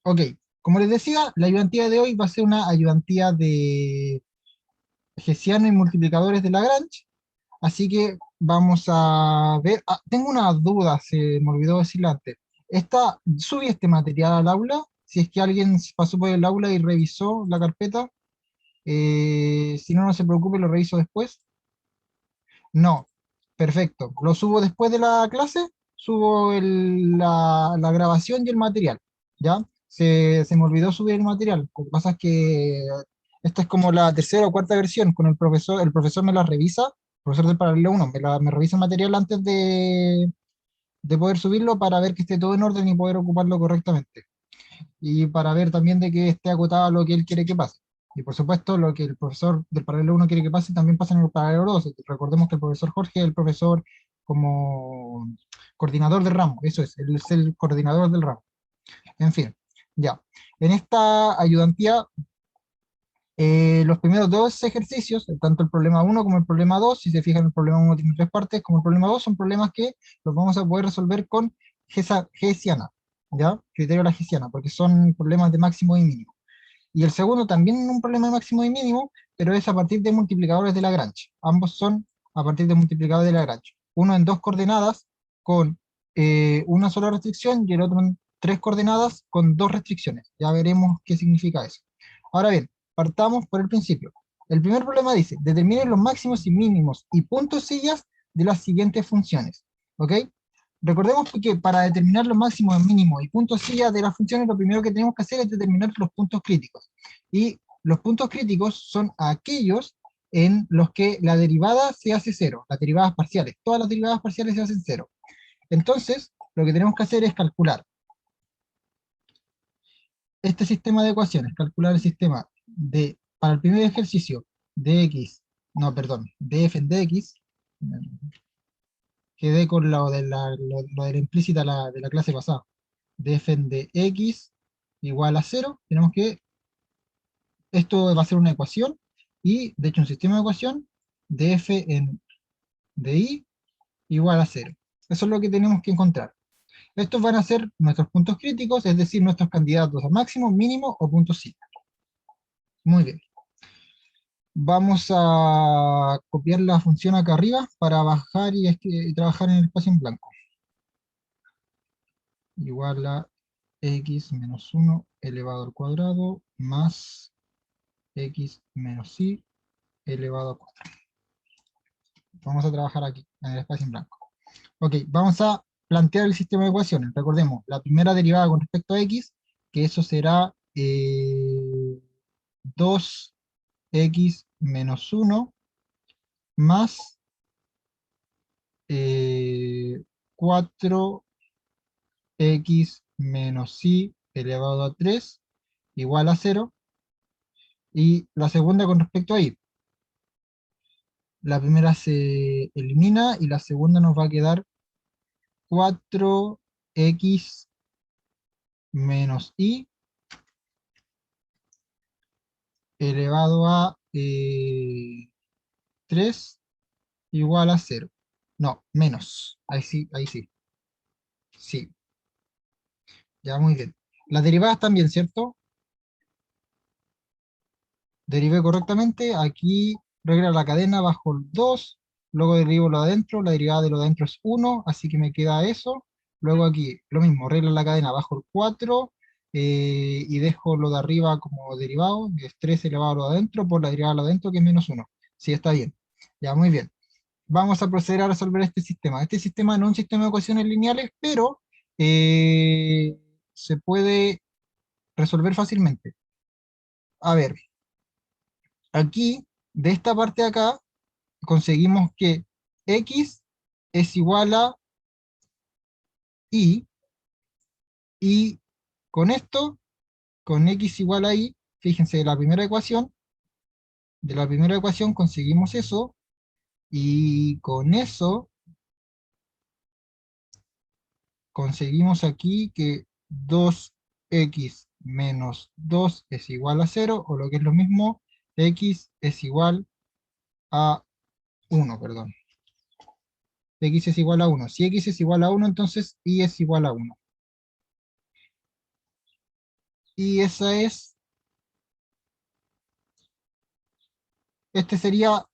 Ok, como les decía, la ayudantía de hoy va a ser una ayudantía de Hessiano y multiplicadores de Lagrange, así que vamos a ver, tengo una duda, se me olvidó decirlo antes. Subí este material al aula, si es que alguien pasó por el aula y revisó la carpeta, si no, no se preocupe, lo reviso después. No, perfecto. Lo subo después de la clase, subo la grabación y el material, ¿ya? Se me olvidó subir el material. Lo que pasa es que esta es como la tercera o cuarta versión con el profesor me la revisa, el profesor del paralelo 1, me revisa el material antes de poder subirlo para ver que esté todo en orden y poder ocuparlo correctamente y para ver también de que esté acotado a lo que él quiere que pase. Y por supuesto, lo que el profesor del paralelo 1 quiere que pase, también pasa en el paralelo 2. Recordemos que el profesor Jorge es el profesor como coordinador del ramo, eso es, él es el coordinador del ramo. En fin, ya. En esta ayudantía, los primeros dos ejercicios, tanto el problema 1 como el problema 2, si se fijan, el problema 1 tiene tres partes, como el problema 2 son problemas que los vamos a poder resolver con Hessiana, ¿ya? Criterio de la Hessiana, porque son problemas de máximo y mínimo. Y el segundo también un problema de máximo y mínimo, pero es a partir de multiplicadores de Lagrange. Ambos son a partir de multiplicadores de Lagrange. Uno en dos coordenadas con una sola restricción y el otro en tres coordenadas con dos restricciones. Ya veremos qué significa eso. Ahora bien, partamos por el principio. El primer problema dice, determinen los máximos y mínimos y puntos sillas de las siguientes funciones. ¿Ok? Recordemos que para determinar los máximos, mínimos y puntos sillas de las funciones, lo primero que tenemos que hacer es determinar los puntos críticos. Y los puntos críticos son aquellos en los que la derivada se hace cero, las derivadas parciales. Todas las derivadas parciales se hacen cero. Entonces, lo que tenemos que hacer es calcular este sistema de ecuaciones, calcular el sistema para el primer ejercicio, de x, no, perdón, de f en dx, quedé con lo de la implícita de la clase pasada, de f en dx igual a cero, tenemos que, esto va a ser una ecuación, y de hecho un sistema de ecuación, de f en di igual a cero. Eso es lo que tenemos que encontrar. Estos van a ser nuestros puntos críticos, es decir, nuestros candidatos a máximo, mínimo o puntos sí. Muy bien. Vamos a copiar la función acá arriba para bajar y trabajar en el espacio en blanco. Igual a x menos 1 elevado al cuadrado más x menos y elevado a 4. Vamos a trabajar aquí, en el espacio en blanco. Ok, vamos a plantear el sistema de ecuaciones. Recordemos, la primera derivada con respecto a x, que eso será 2x menos 1 más 4x menos y elevado a 3 igual a 0. Y la segunda con respecto a y. La primera se elimina y la segunda nos va a quedar 4x menos y elevado a 3 igual a 0. No, menos. Ahí sí, ahí sí. Sí, ya muy bien. Las derivadas también, ¿cierto? Derivé correctamente. Aquí regra la cadena bajo el 2. Luego derivo lo de adentro. La derivada de lo de adentro es 1, así que me queda eso. Luego aquí lo mismo, regla la cadena bajo el 4 y dejo lo de arriba como derivado, que es 3 elevado a lo de adentro por la derivada de lo de adentro, que es menos 1. Sí, está bien. Ya, muy bien. Vamos a proceder a resolver este sistema. Este sistema no es un sistema de ecuaciones lineales, pero se puede resolver fácilmente. A ver, aquí, de esta parte de acá, conseguimos que x es igual a y, y con esto, con x igual a y, fíjense, de la primera ecuación conseguimos eso, y con eso conseguimos aquí que 2x menos 2 es igual a 0, o lo que es lo mismo, x es igual a 1, perdón. X es igual a 1. Si x es igual a 1, entonces y es igual a 1. y esa es, este sería,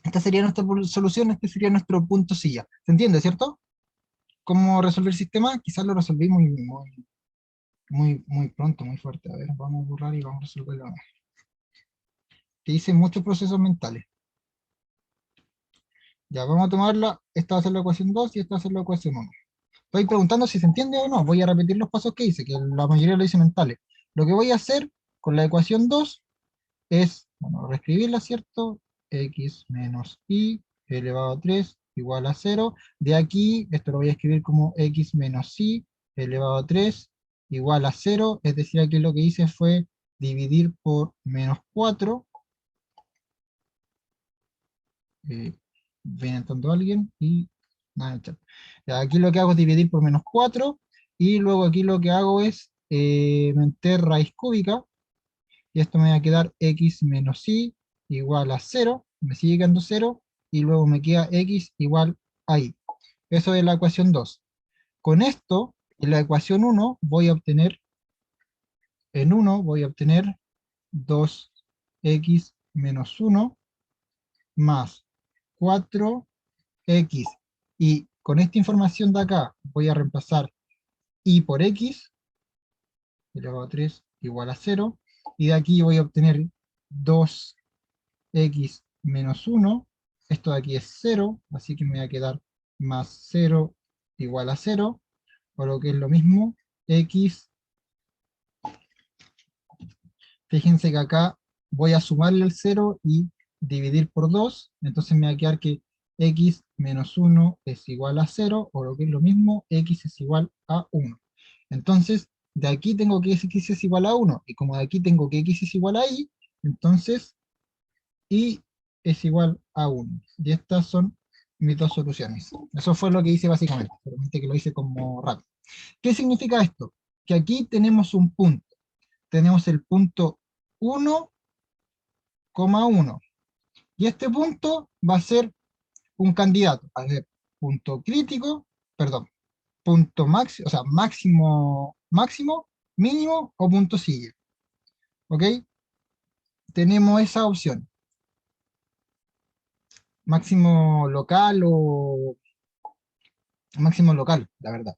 esta sería nuestra solución, este sería nuestro punto silla. ¿Se entiende, cierto? ¿Cómo resolver el sistema? Quizás lo resolví muy pronto, muy fuerte. A ver, vamos a borrar y vamos a resolverlo. Que hice muchos procesos mentales. Ya, vamos a tomarla, esta va a ser la ecuación 2 y esta va a ser la ecuación 1. Estoy preguntando si se entiende o no, voy a repetir los pasos que hice, que la mayoría lo hice mentales. Lo que voy a hacer con la ecuación 2 es, bueno, reescribirla, ¿cierto? X menos y elevado a 3 igual a 0. De aquí, esto lo voy a escribir como x menos y elevado a 3 igual a 0. Es decir, aquí lo que hice fue dividir por menos 4. Viene entrando alguien y nada en el chat. Ya, aquí lo que hago es dividir por menos 4 y luego aquí lo que hago es meter raíz cúbica y esto me va a quedar x menos y igual a 0, me sigue quedando 0 y luego me queda x igual a y. Eso es la ecuación 2. Con esto, en la ecuación 1 voy a obtener, en 1 voy a obtener 2x menos 1 más 4x. Y con esta información de acá voy a reemplazar y por x, elevado a 3 igual a 0. Y de aquí voy a obtener 2x menos 1. Esto de aquí es 0, así que me va a quedar más 0 igual a 0. O lo que es lo mismo, x. Fíjense que acá voy a sumarle el 0 y dividir por 2, entonces me va a quedar que x menos 1 es igual a 0, o lo que es lo mismo, x es igual a 1. Entonces, de aquí tengo que x es igual a 1, y como de aquí tengo que x es igual a y, entonces y es igual a 1. Y estas son mis dos soluciones. Eso fue lo que hice básicamente, solamente que lo hice como rápido. ¿Qué significa esto? Que aquí tenemos un punto. Tenemos el punto 1,1. Y este punto va a ser un candidato. A ver, punto crítico, perdón, punto máximo, o sea, máximo, mínimo o punto sigue. ¿Ok? Tenemos esa opción. Máximo local o máximo local, la verdad.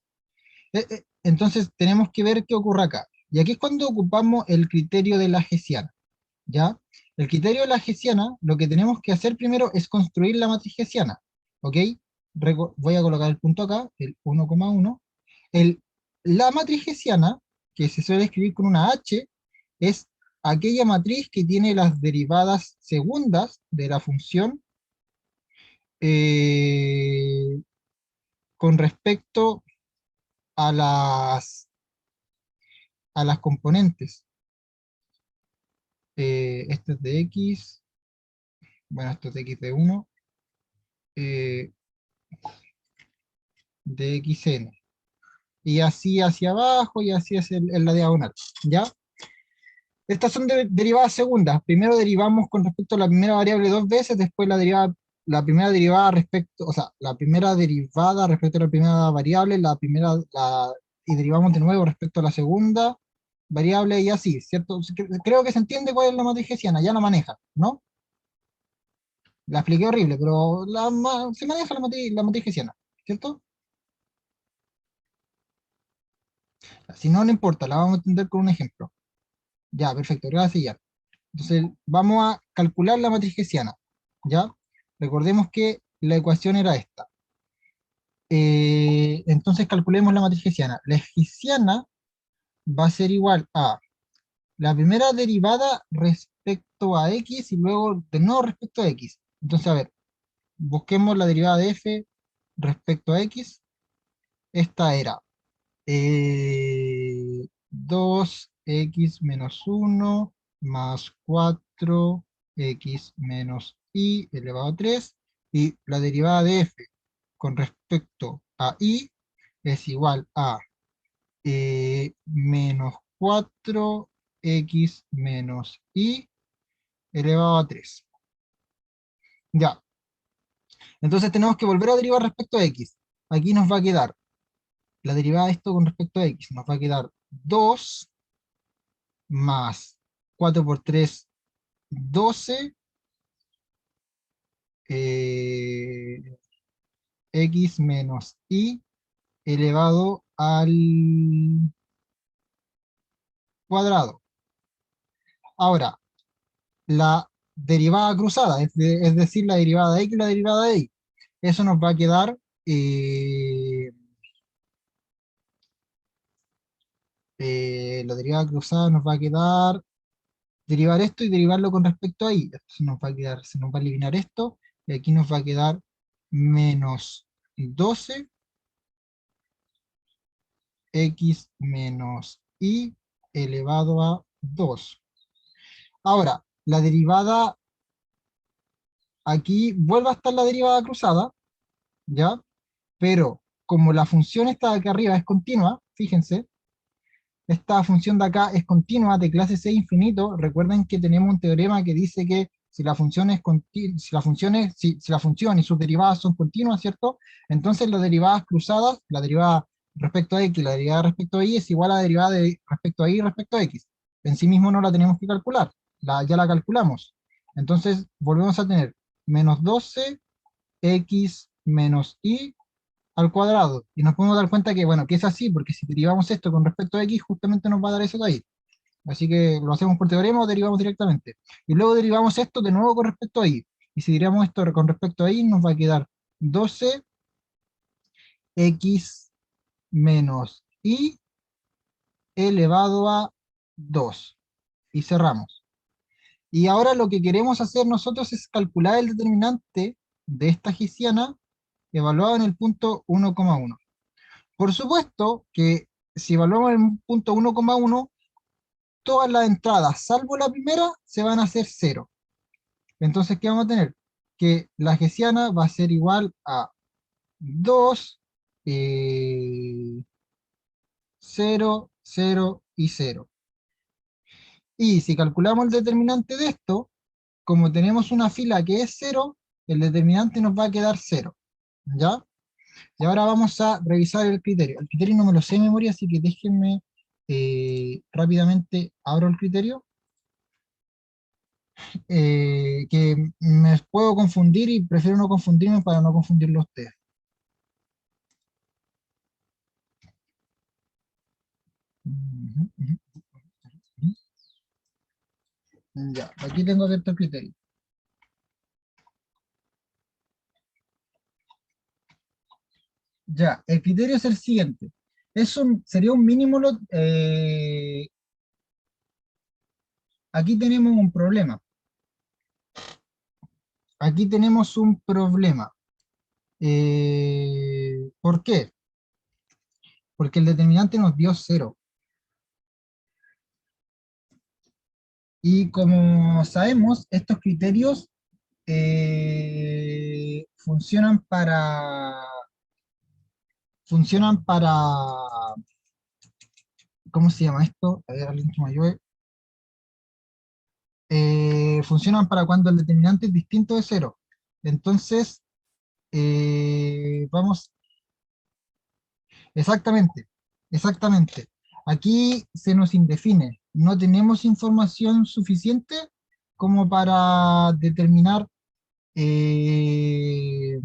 Entonces tenemos que ver qué ocurre acá. Y aquí es cuando ocupamos el criterio de la Hessiana. ¿Ya? El criterio de la Hessiana, lo que tenemos que hacer primero es construir la matriz Hessiana. ¿Ok? Voy a colocar el punto acá, el 1,1. La matriz Hessiana, que se suele escribir con una H, es aquella matriz que tiene las derivadas segundas de la función eh, con respecto a las componentes. Esto es de x, bueno, esto es de x de 1, de xn. Y así hacia abajo, y así es en la diagonal, ¿ya? Estas son derivadas segundas. Primero derivamos con respecto a la primera variable dos veces, después la primera derivada respecto, o sea, la primera derivada respecto a la primera variable, y derivamos de nuevo respecto a la segunda variable y así, ¿cierto? Creo que se entiende cuál es la matriz hessiana, ya la maneja, ¿no? La expliqué horrible, pero se maneja la matriz hessiana, ¿cierto? Si no, no importa, la vamos a entender con un ejemplo. Ya, perfecto, gracias ya. Entonces, vamos a calcular la matriz hessiana, ¿ya? Recordemos que la ecuación era esta. Entonces, calculemos la matriz hessiana. La hessiana va a ser igual a la primera derivada respecto a x y luego de nuevo respecto a x. Entonces, a ver, busquemos la derivada de f respecto a x. Esta era 2x menos 1 más 4x menos y elevado a 3, y la derivada de f con respecto a y es igual a menos 4x menos y elevado a 3. Ya, entonces tenemos que volver a derivar respecto a x. Aquí nos va a quedar la derivada de esto con respecto a x, nos va a quedar 2 más 4 por 3, 12, x menos y elevado al cuadrado. Ahora, la derivada cruzada, es decir, la derivada de x y la derivada de y. Eso nos va a quedar, la derivada cruzada nos va a quedar derivar esto y derivarlo con respecto a y. Entonces nos va a quedar, se nos va a eliminar esto, y aquí nos va a quedar menos 12 x menos y elevado a 2. Ahora, la derivada, aquí vuelve a estar la derivada cruzada, ¿ya? Pero como la función esta de acá arriba es continua, fíjense, esta función de acá es continua de clase C infinito. Recuerden que tenemos un teorema que dice que si la función es si la función y sus derivadas son continuas, ¿cierto? Entonces las derivadas cruzadas, la derivada respecto a x y la derivada respecto a y es igual a la derivada de respecto a y respecto a x. En sí mismo no la tenemos que calcular, ya la calculamos. Entonces volvemos a tener menos 12 x menos y al cuadrado. Y nos podemos dar cuenta que, bueno, que es así, porque si derivamos esto con respecto a x, justamente nos va a dar eso de ahí. Así que lo hacemos por teorema o derivamos directamente. Y luego derivamos esto de nuevo con respecto a y. Y si derivamos esto con respecto a y, nos va a quedar 12 x menos y elevado a 2. Y cerramos. Y ahora lo que queremos hacer nosotros es calcular el determinante de esta hessiana evaluado en el punto 1,1. Por supuesto que si evaluamos el punto 1,1, todas las entradas, salvo la primera, se van a hacer cero. Entonces, ¿qué vamos a tener? Que la hessiana va a ser igual a 2, 0, 0 y 0. Y si calculamos el determinante de esto, como tenemos una fila que es 0, el determinante nos va a quedar 0. ¿Ya? Y ahora vamos a revisar el criterio. El criterio no me lo sé de memoria, así que déjenme rápidamente abro el criterio, que me puedo confundir y prefiero no confundirme para no confundirlo a ustedes. Ujú, ujú, ujú. Ya, aquí tengo abierto el criterio. Ya, el criterio es el siguiente. Sería un mínimo, aquí tenemos un problema. Aquí tenemos un problema. ¿Por qué? Porque el determinante nos dio cero. Y como sabemos, estos criterios funcionan para, ¿cómo se llama esto? A ver, alguien que me ayude. Funcionan para cuando el determinante es distinto de cero. Entonces, vamos, exactamente, exactamente. Aquí se nos indefine. No tenemos información suficiente como eh,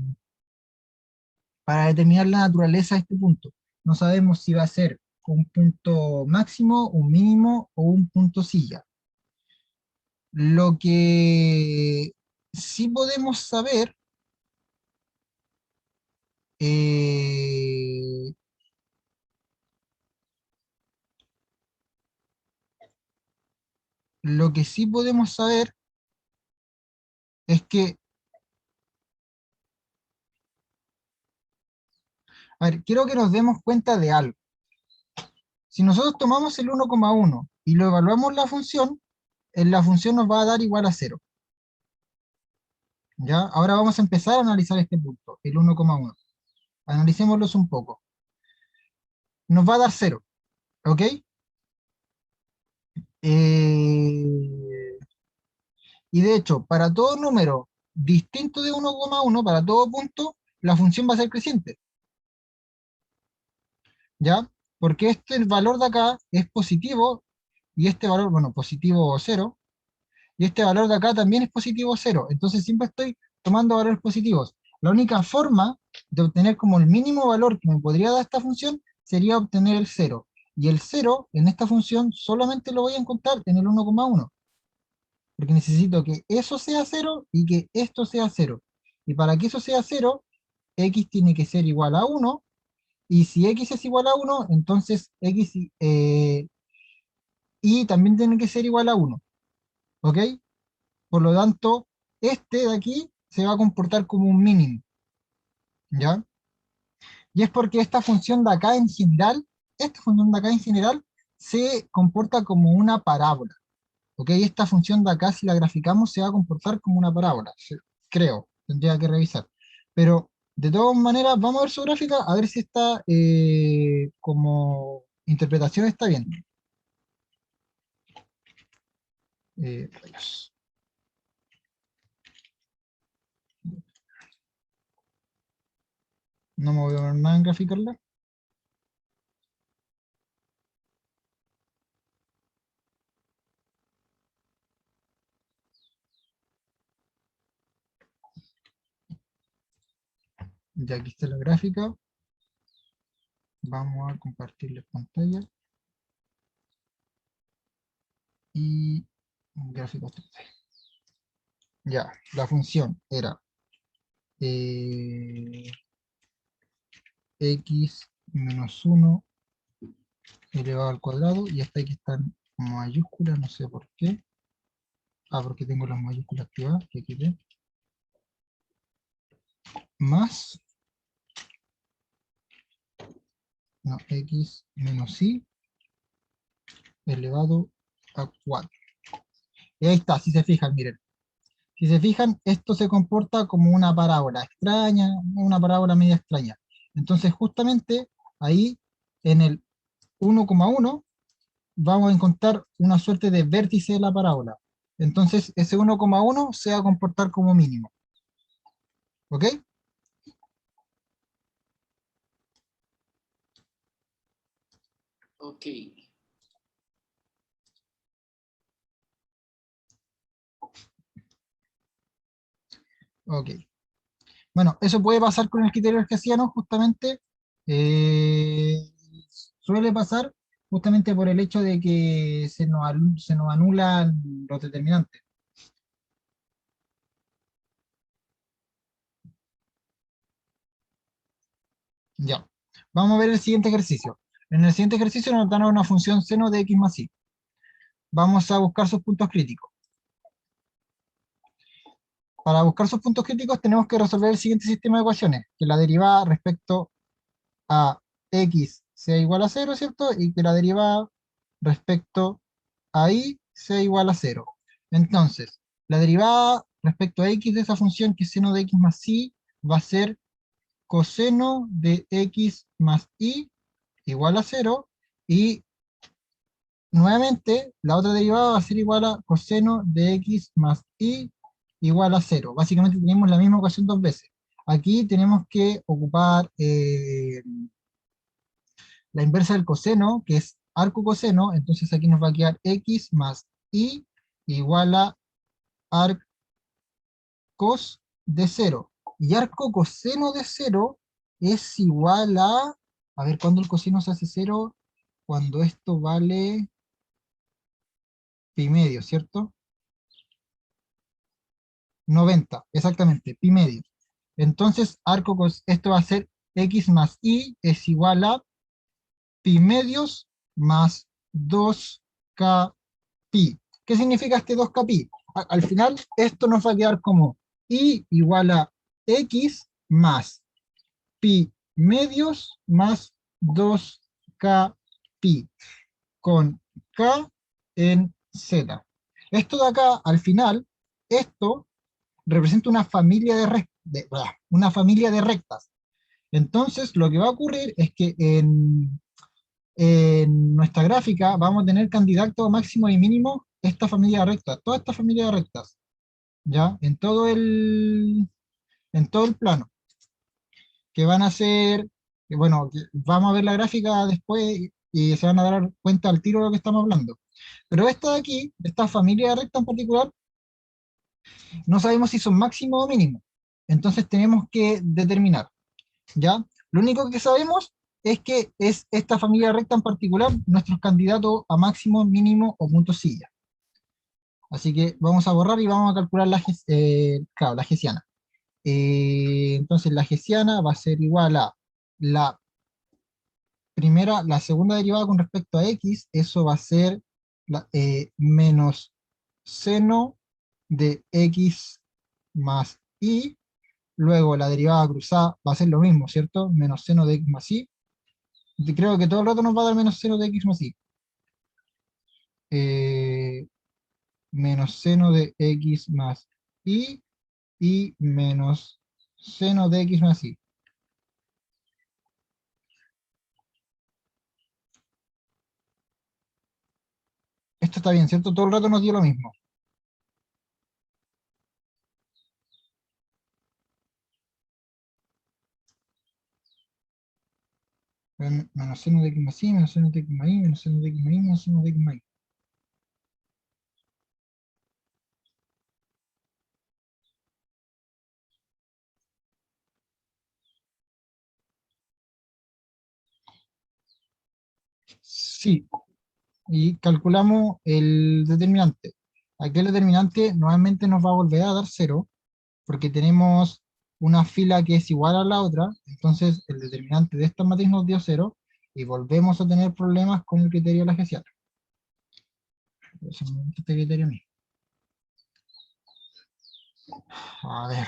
para determinar la naturaleza de este punto. No sabemos si va a ser un punto máximo, un mínimo o un punto silla. Lo que sí podemos saber, eh, lo que sí podemos saber es que, a ver, quiero que nos demos cuenta de algo. Si nosotros tomamos el 1,1 y lo evaluamos en la función nos va a dar igual a cero. ¿Ya? Ahora vamos a empezar a analizar este punto, el 1,1. Analicémoslos un poco. Nos va a dar cero, ¿ok? Eh, y de hecho, para todo número distinto de 1,1, para todo punto, la función va a ser creciente, ¿ya? Porque el valor de acá es positivo y este valor, bueno, positivo o 0, y este valor de acá también es positivo o 0. Entonces siempre estoy tomando valores positivos. La única forma de obtener como el mínimo valor que me podría dar esta función sería obtener el 0. Y el 0 en esta función solamente lo voy a encontrar en el 1,1. Porque necesito que eso sea 0 y que esto sea 0. Y para que eso sea 0, x tiene que ser igual a 1. Y si x es igual a 1, entonces x y también tiene que ser igual a 1. ¿Ok? Por lo tanto, este de aquí se va a comportar como un mínimo, ¿ya? Y es porque esta función de acá en general, esta función de acá en general, se comporta como una parábola, ¿ok? Esta función de acá, si la graficamos, se va a comportar como una parábola, creo, tendría que revisar. Pero, de todas maneras, vamos a ver su gráfica, a ver si esta como interpretación está bien. Rayos. No me voy a ver nada en graficarla. Ya aquí está la gráfica. Vamos a compartirles pantalla. Y gráficos 3D. Ya, la función era eh, x menos 1 elevado al cuadrado, y esta x está en mayúscula, no sé por qué. Ah, porque tengo las mayúsculas activadas, que quité. Más, no, x menos y elevado a 4. Y ahí está, si se fijan, miren. Si se fijan, esto se comporta como una parábola extraña, una parábola media extraña. Entonces, justamente ahí, en el 1,1, vamos a encontrar una suerte de vértice de la parábola. Entonces, ese 1,1 se va a comportar como mínimo. ¿Ok? Ok. Ok. Bueno, eso puede pasar con el criterio hertziano, justamente. eh, Suele pasar justamente por el hecho de que se nos anulan los determinantes. Ya. Vamos a ver el siguiente ejercicio. En el siguiente ejercicio nos dan una función seno de x más y. Vamos a buscar sus puntos críticos. Para buscar sus puntos críticos tenemos que resolver el siguiente sistema de ecuaciones, que la derivada respecto a x sea igual a 0, ¿cierto? Y que la derivada respecto a y sea igual a 0. Entonces, la derivada respecto a x de esa función, que es seno de x más y, va a ser coseno de x más y igual a 0, y nuevamente la otra derivada va a ser igual a coseno de x más y igual a 0. Básicamente tenemos la misma ecuación dos veces. Aquí tenemos que ocupar la inversa del coseno, que es arco coseno, entonces aquí nos va a quedar x más y igual a arcos de 0. Y arco coseno de 0 es igual a ver, ¿cuándo el coseno se hace 0? Cuando esto vale pi medio, ¿cierto? 90, exactamente, pi medio. Entonces, esto va a ser x más y es igual a pi medios más 2k pi. ¿Qué significa este 2k pi? Al final, esto nos va a quedar como y igual a x más pi medios más 2k pi, con k en z. Esto de acá, al final, esto representa una familia de rectas. Entonces, lo que va a ocurrir es que en nuestra gráfica vamos a tener candidato máximo y mínimo esta familia de rectas, toda esta familia de rectas, ¿ya? En todo el plano, que van a ser, bueno, vamos a ver la gráfica después y se van a dar cuenta al tiro de lo que estamos hablando. Pero esta de aquí, esta familia de recta en particular, no sabemos si son máximo o mínimo. Entonces tenemos que determinar, ¿ya? Lo único que sabemos es que es esta familia recta en particular nuestros candidatos a máximo, mínimo o punto silla. Así que vamos a borrar y vamos a calcular claro, la hessiana. Entonces la hessiana va a ser igual a la la segunda derivada con respecto a x, eso va a ser menos seno de x más y, luego la derivada cruzada va a ser lo mismo, ¿cierto? Menos seno de x más y. Y creo que todo el rato nos va a dar menos seno de x más y. Eh, Menos seno de x más y menos seno de x más y. Esto está bien, ¿cierto? Todo el rato nos dio lo mismo. Menos seno de x más y, menos seno de x más y, menos seno de x más y, menos seno de x más y. Sí, y calculamos el determinante. Aquel determinante nuevamente nos va a volver a dar cero, porque tenemos una fila que es igual a la otra, entonces el determinante de esta matriz nos dio cero, y volvemos a tener problemas con el criterio de la Hessiana. Eso me gusta este criterio a mí. A ver.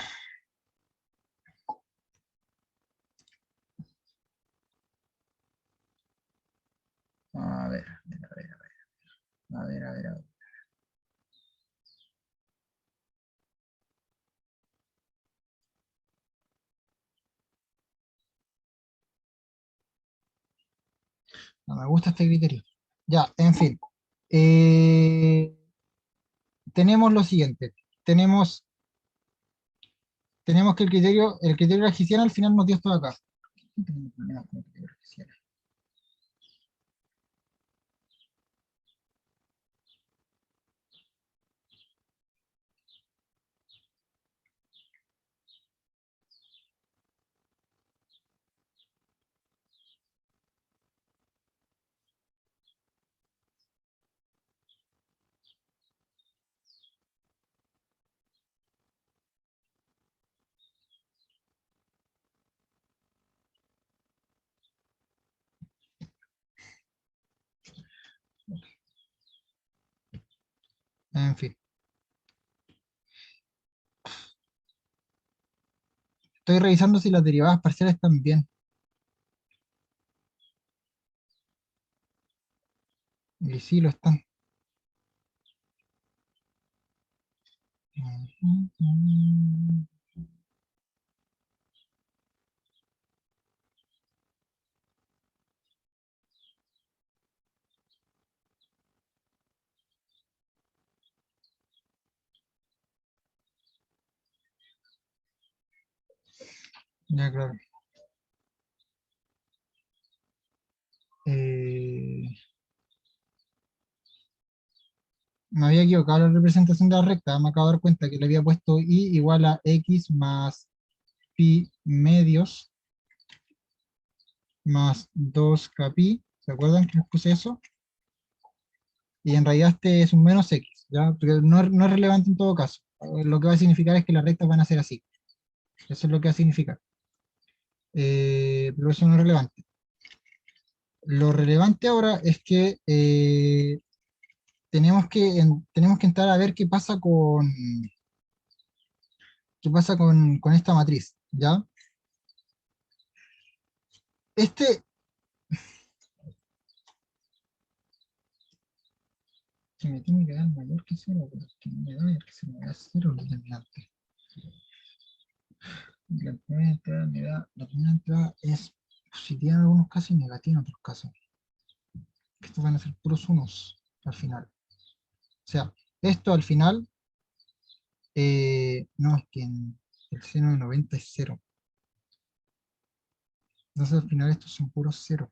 A ver, a ver, a ver, a ver. No me gusta este criterio. Ya, en fin. Eh, tenemos lo siguiente. Tenemos, tenemos que el criterio de la Hessiana al final nos dio esto de acá. Tenemos problemas con el criterio de la Hessiana. En fin. Estoy revisando si las derivadas parciales están bien. Y sí, lo están. Ya, claro. Eh, Me había equivocado en la representación de la recta. Me acabo de dar cuenta que le había puesto y igual a x más pi medios más 2k pi. ¿Se acuerdan que les puse eso? Y en realidad este es un menos x, ¿ya? Porque no es relevante en todo caso. Lo que va a significar es que las rectas van a ser así. Eso es lo que va a significar. Pero eso no es relevante. Lo relevante ahora es que tenemos que entrar a ver qué pasa con esta matriz, ¿ya? Este, que me tiene que dar mayor que cero, pero es que no me da mayor que cero, me da cero el determinante. La primera entrada la primera entrada es positiva en algunos casos y negativa en otros casos. Estos van a ser puros unos al final. O sea, esto al final, no, es que en el seno de 90 es cero. Entonces al final estos son puros cero.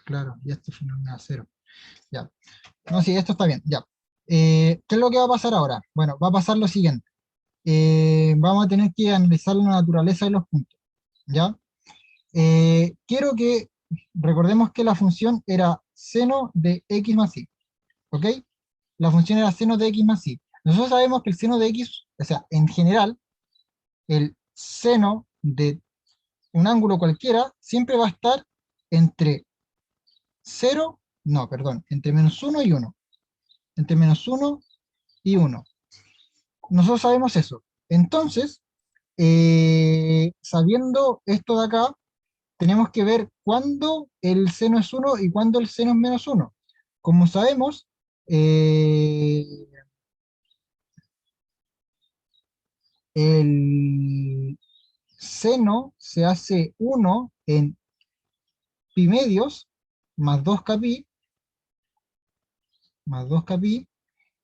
Claro, y este al final me da cero. Ya. No, sí, esto está bien, ya. ¿Qué es lo que va a pasar ahora? Bueno, va a pasar lo siguiente. Vamos a tener que analizar la naturaleza de los puntos, ¿ya? Quiero que recordemos que la función era seno de x más y, ¿ok? La función era seno de x más y. Nosotros sabemos que el seno de x, o sea, en general, el seno de un ángulo cualquiera siempre va a estar entre cero, no, perdón, entre menos uno y uno. Entre menos uno y uno. Nosotros sabemos eso. Entonces, sabiendo esto de acá, tenemos que ver cuándo el seno es uno y cuándo el seno es menos uno. Como sabemos, eh, el seno se hace uno en pi medios más 2 pi, más 2 pi,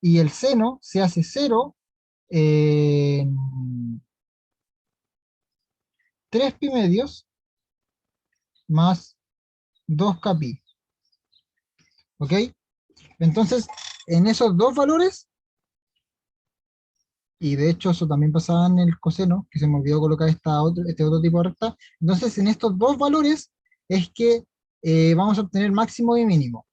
y el seno se hace cero en 3 pi medios más 2 pi. ¿Ok? Entonces, en esos dos valores, y de hecho eso también pasaba en el coseno, que se me olvidó colocar este otro tipo de recta, entonces en estos dos valores es que vamos a obtener máximo y mínimo.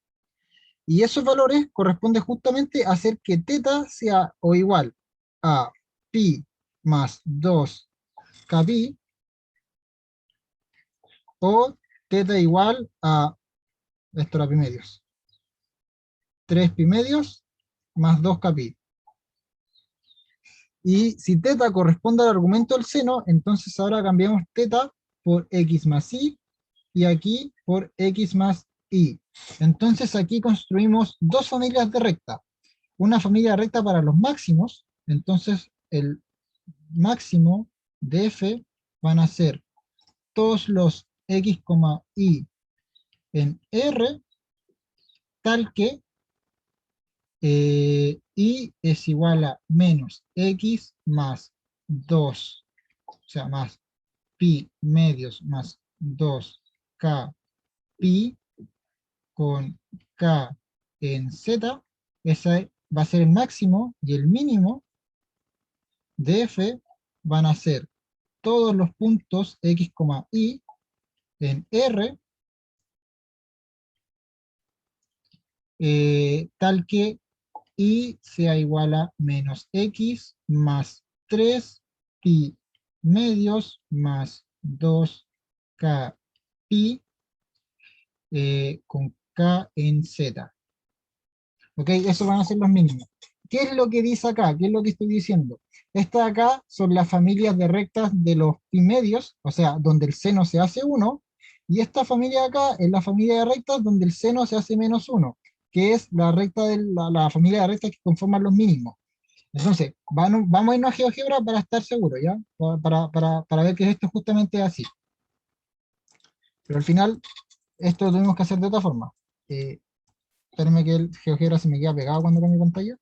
Y esos valores corresponden justamente a hacer que teta sea o igual a pi más 2 kpi, o teta igual a, esto era pi medios, 3 pi medios más 2 kpi. Y si teta corresponde al argumento del seno, entonces ahora cambiamos teta por x más y aquí por x más y. Entonces aquí construimos dos familias de recta. Una familia de recta para los máximos, entonces el máximo de f van a ser todos los x, y en R, tal que y es igual a menos x más 2, o sea, más pi medios más 2k pi con k en z. Ese va a ser el máximo, y el mínimo de f van a ser todos los puntos x, y en R, tal que y sea igual a menos x más 3 pi medios más 2k pi con k en z. ¿Ok? Esos van a ser los mínimos. ¿Qué es lo que dice acá? ¿Qué es lo que estoy diciendo? Estas de acá son las familias de rectas de los pi medios, o sea, donde el seno se hace 1, y esta familia de acá es la familia de rectas donde el seno se hace menos 1, que es la recta de la familia de rectas que conforman los mínimos. Entonces, vamos a irnos a GeoGebra para estar seguros, ¿ya? Para ver que esto justamente es así. Pero al final, esto lo tuvimos que hacer de otra forma. Eh, Espérenme que el GeoGebra se me queda pegado cuando cambio pantalla.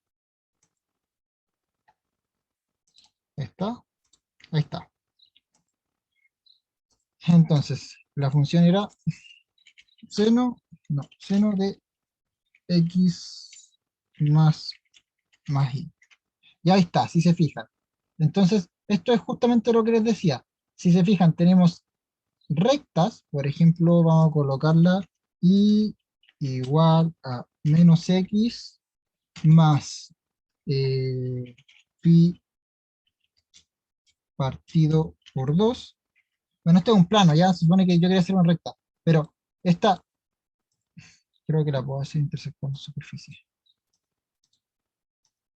Está, ahí está. Entonces, la función era seno, no, seno de x más y. Y ahí está, si se fijan. Entonces, esto es justamente lo que les decía. Si se fijan, tenemos rectas, por ejemplo, vamos a colocarla y igual a menos x más pi partido por 2. Bueno, este es un plano, ya se supone que yo quería hacer una recta, pero esta creo que la puedo hacer intersectando superficie.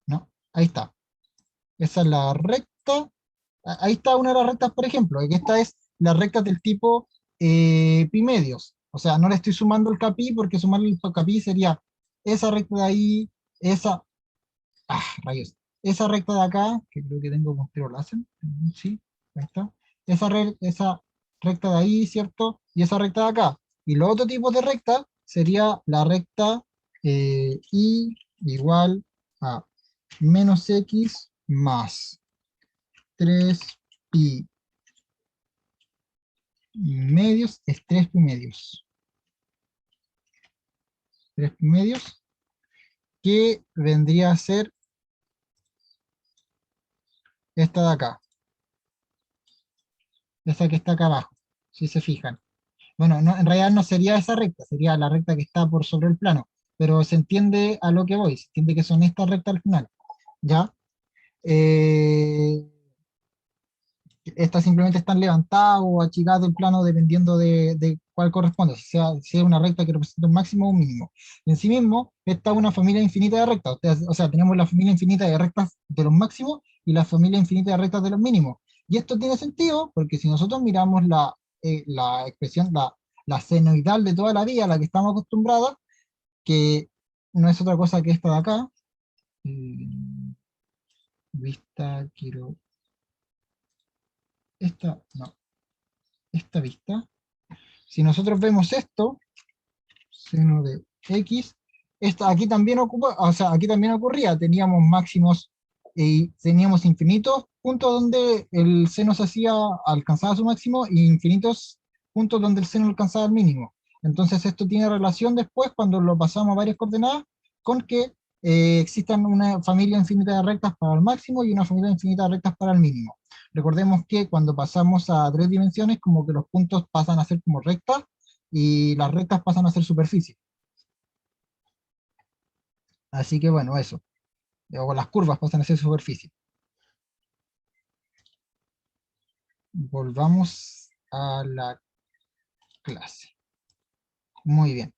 ¿No? Ahí está. Esa es la recta. Ahí está una de las rectas, por ejemplo, que esta es la recta del tipo pi medios. O sea, no le estoy sumando el kpi porque sumarle el kpi sería esa recta de ahí, esa, rayos, esa recta de acá, que creo que tengo con láser, sí, ahí está. Esa recta de ahí, ¿cierto? Y esa recta de acá. Y los otros tipos de recta sería la recta y igual a menos x más 3 pi medios es 3 pi medios. 3 medios, que vendría a ser esta de acá, esa que está acá abajo, si se fijan. Bueno, en realidad no sería esa recta, sería la recta que está por sobre el plano, pero se entiende a lo que voy, se entiende que son estas rectas al final, ¿ya? Eh, Estas simplemente están levantadas o achicadas del plano dependiendo de cuál corresponde, si es una recta que representa un máximo o un mínimo. En sí mismo, esta es una familia infinita de rectas, o sea, tenemos la familia infinita de rectas de los máximos y la familia infinita de rectas de los mínimos. Y esto tiene sentido porque si nosotros miramos la expresión, la senoidal de toda la vida, a la que estamos acostumbrados, que no es otra cosa que esta de acá, eh, vista, quiero, no, esta vista. Si nosotros vemos esto, seno de x, aquí también ocupa, o sea, aquí también ocurría, teníamos máximos y teníamos infinitos puntos donde el seno se hacía, alcanzaba su máximo, y infinitos puntos donde el seno alcanzaba el mínimo. Entonces esto tiene relación después, cuando lo pasamos a varias coordenadas, con que existan una familia infinita de rectas para el máximo y una familia infinita de rectas para el mínimo. Recordemos que cuando pasamos a 3 dimensiones, como que los puntos pasan a ser como rectas, y las rectas pasan a ser superficie. Así que bueno, eso. O las curvas pasan a ser superficie. Volvamos a la clase. Muy bien.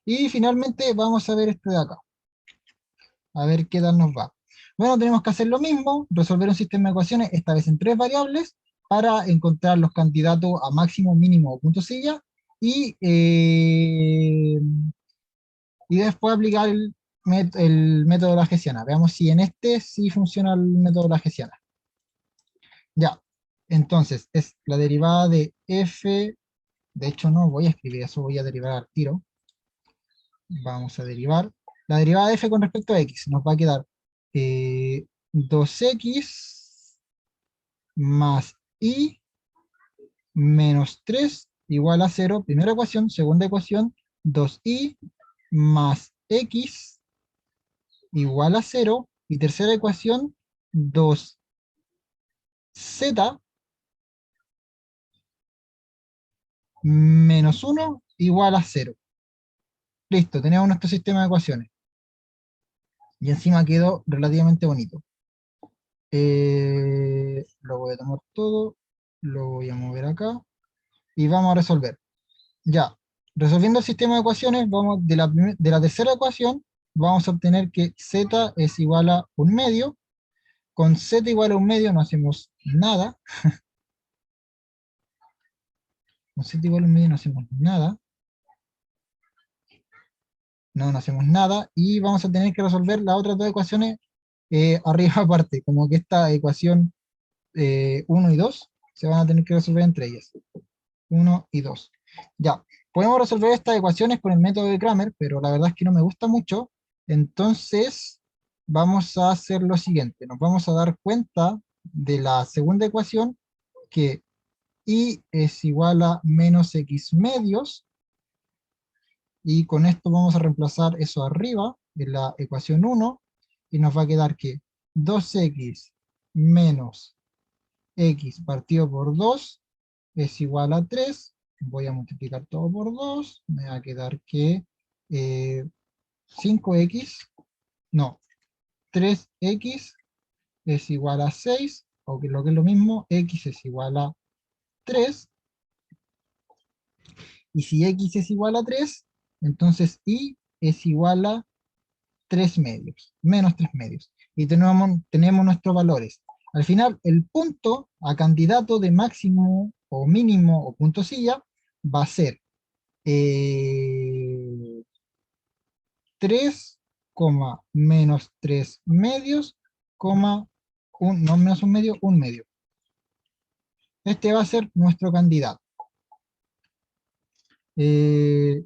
Y finalmente vamos a ver este de acá. A ver qué tal nos va. Bueno, tenemos que hacer lo mismo, resolver un sistema de ecuaciones, esta vez en 3 variables, para encontrar los candidatos a máximo, mínimo o punto silla, y después aplicar el método de la hessiana. Veamos si en este sí funciona el método de la hessiana. Ya, entonces es la derivada de f, de hecho no voy a escribir eso, voy a derivar al tiro. Vamos a derivar. La derivada de f con respecto a x nos va a quedar 2x más y menos 3 igual a 0. Primera ecuación, segunda ecuación, 2y más x igual a 0. Y tercera ecuación, 2z menos 1 igual a 0. Listo, tenemos nuestro sistema de ecuaciones. Y encima quedó relativamente bonito. Lo voy a tomar todo, lo voy a mover acá, y vamos a resolver. Ya, resolviendo el sistema de ecuaciones, vamos de la tercera ecuación, vamos a obtener que z es igual a 1/2. Con z igual a 1/2 no hacemos nada. Con z igual a 1/2 no hacemos nada. No hacemos nada. Y vamos a tener que resolver las otras dos ecuaciones arriba aparte, como que esta ecuación 1 y 2 se van a tener que resolver entre ellas. 1 y 2. Ya, podemos resolver estas ecuaciones con el método de Cramer, pero la verdad es que no me gusta mucho. Entonces, vamos a hacer lo siguiente. Nos vamos a dar cuenta de la segunda ecuación, que y es igual a menos x medios, y con esto vamos a reemplazar eso arriba, en la ecuación 1, y nos va a quedar que 2x menos x partido por 2 es igual a 3. Voy a multiplicar todo por 2, me va a quedar que 5x, no, 3x es igual a 6, o que lo que es lo mismo, x es igual a 3, y si x es igual a 3, entonces y es igual a 3 medios, menos 3 medios. Y tenemos nuestros valores. Al final, el punto a candidato de máximo o mínimo o punto silla va a ser 3, menos 3 medios, no menos un medio, un medio. Este va a ser nuestro candidato. Eh,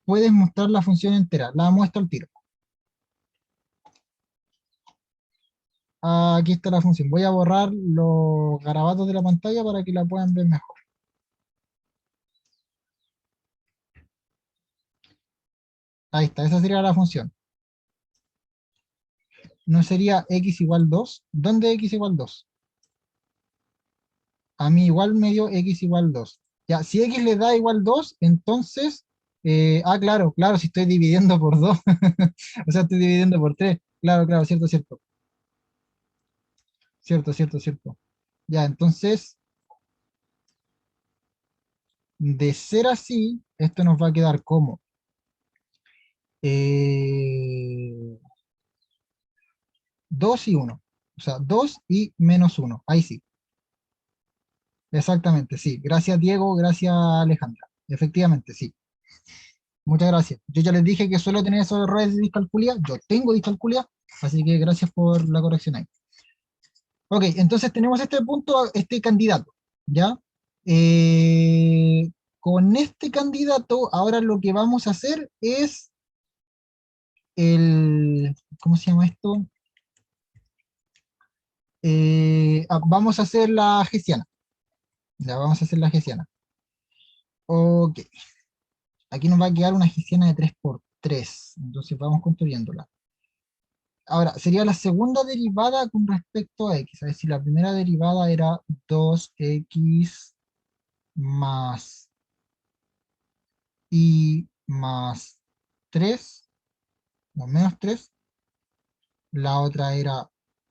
Puedes mostrar la función entera, la muestro al tiro. Aquí está la función. Voy a borrar los garabatos de la pantalla para que la puedan ver mejor. Ahí está, esa sería la función. ¿No sería x igual 2? ¿Dónde x igual 2? A mí igual me dio x igual 2. Ya, si x le da igual 2, entonces, claro, claro, si estoy dividiendo por 2, o sea, estoy dividiendo por 3. Claro, claro, cierto, cierto, cierto, cierto, cierto. Ya, entonces, de ser así, esto nos va a quedar como eh, 2 y 1. O sea, 2 y menos 1. Ahí sí, exactamente, sí. Gracias, Diego, gracias, Alejandra. Efectivamente, sí. Muchas gracias. Yo ya les dije que suelo tener esos errores de discalculia. Yo tengo discalculia, así que gracias por la corrección ahí. Ok, entonces tenemos este punto, este candidato, ¿ya? Con este candidato, ahora lo que vamos a hacer es ¿cómo se llama esto? Vamos a hacer la hessiana. Ya, vamos a hacer la hessiana. Ok, aquí nos va a quedar una hessiana de 3 por 3. Entonces vamos construyéndola. Ahora, sería la segunda derivada con respecto a x. Es decir, la primera derivada era 2x más y más 3, o menos 3. La otra era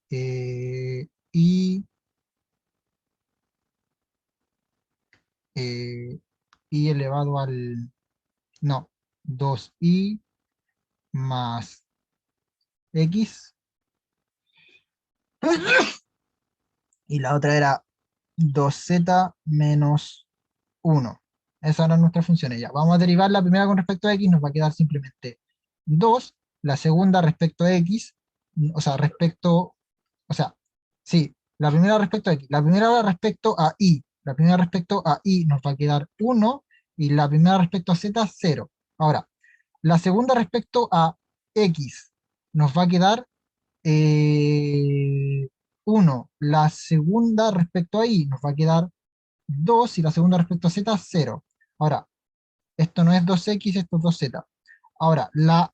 y, eh, y elevado al, no, 2i más x. Y la otra era 2z menos 1. Esas eran nuestras funciones ya. Vamos a derivar la primera con respecto a x, nos va a quedar simplemente 2, la segunda respecto a x, o sea, o sea, sí, la primera respecto a x, la primera respecto a y, la primera respecto a y nos va a quedar 1, y la primera respecto a z, 0. Ahora, la segunda respecto a x nos va a quedar 1, la segunda respecto a y nos va a quedar 2 y la segunda respecto a z, 0. Ahora, esto no es 2x, esto es 2z. Ahora, la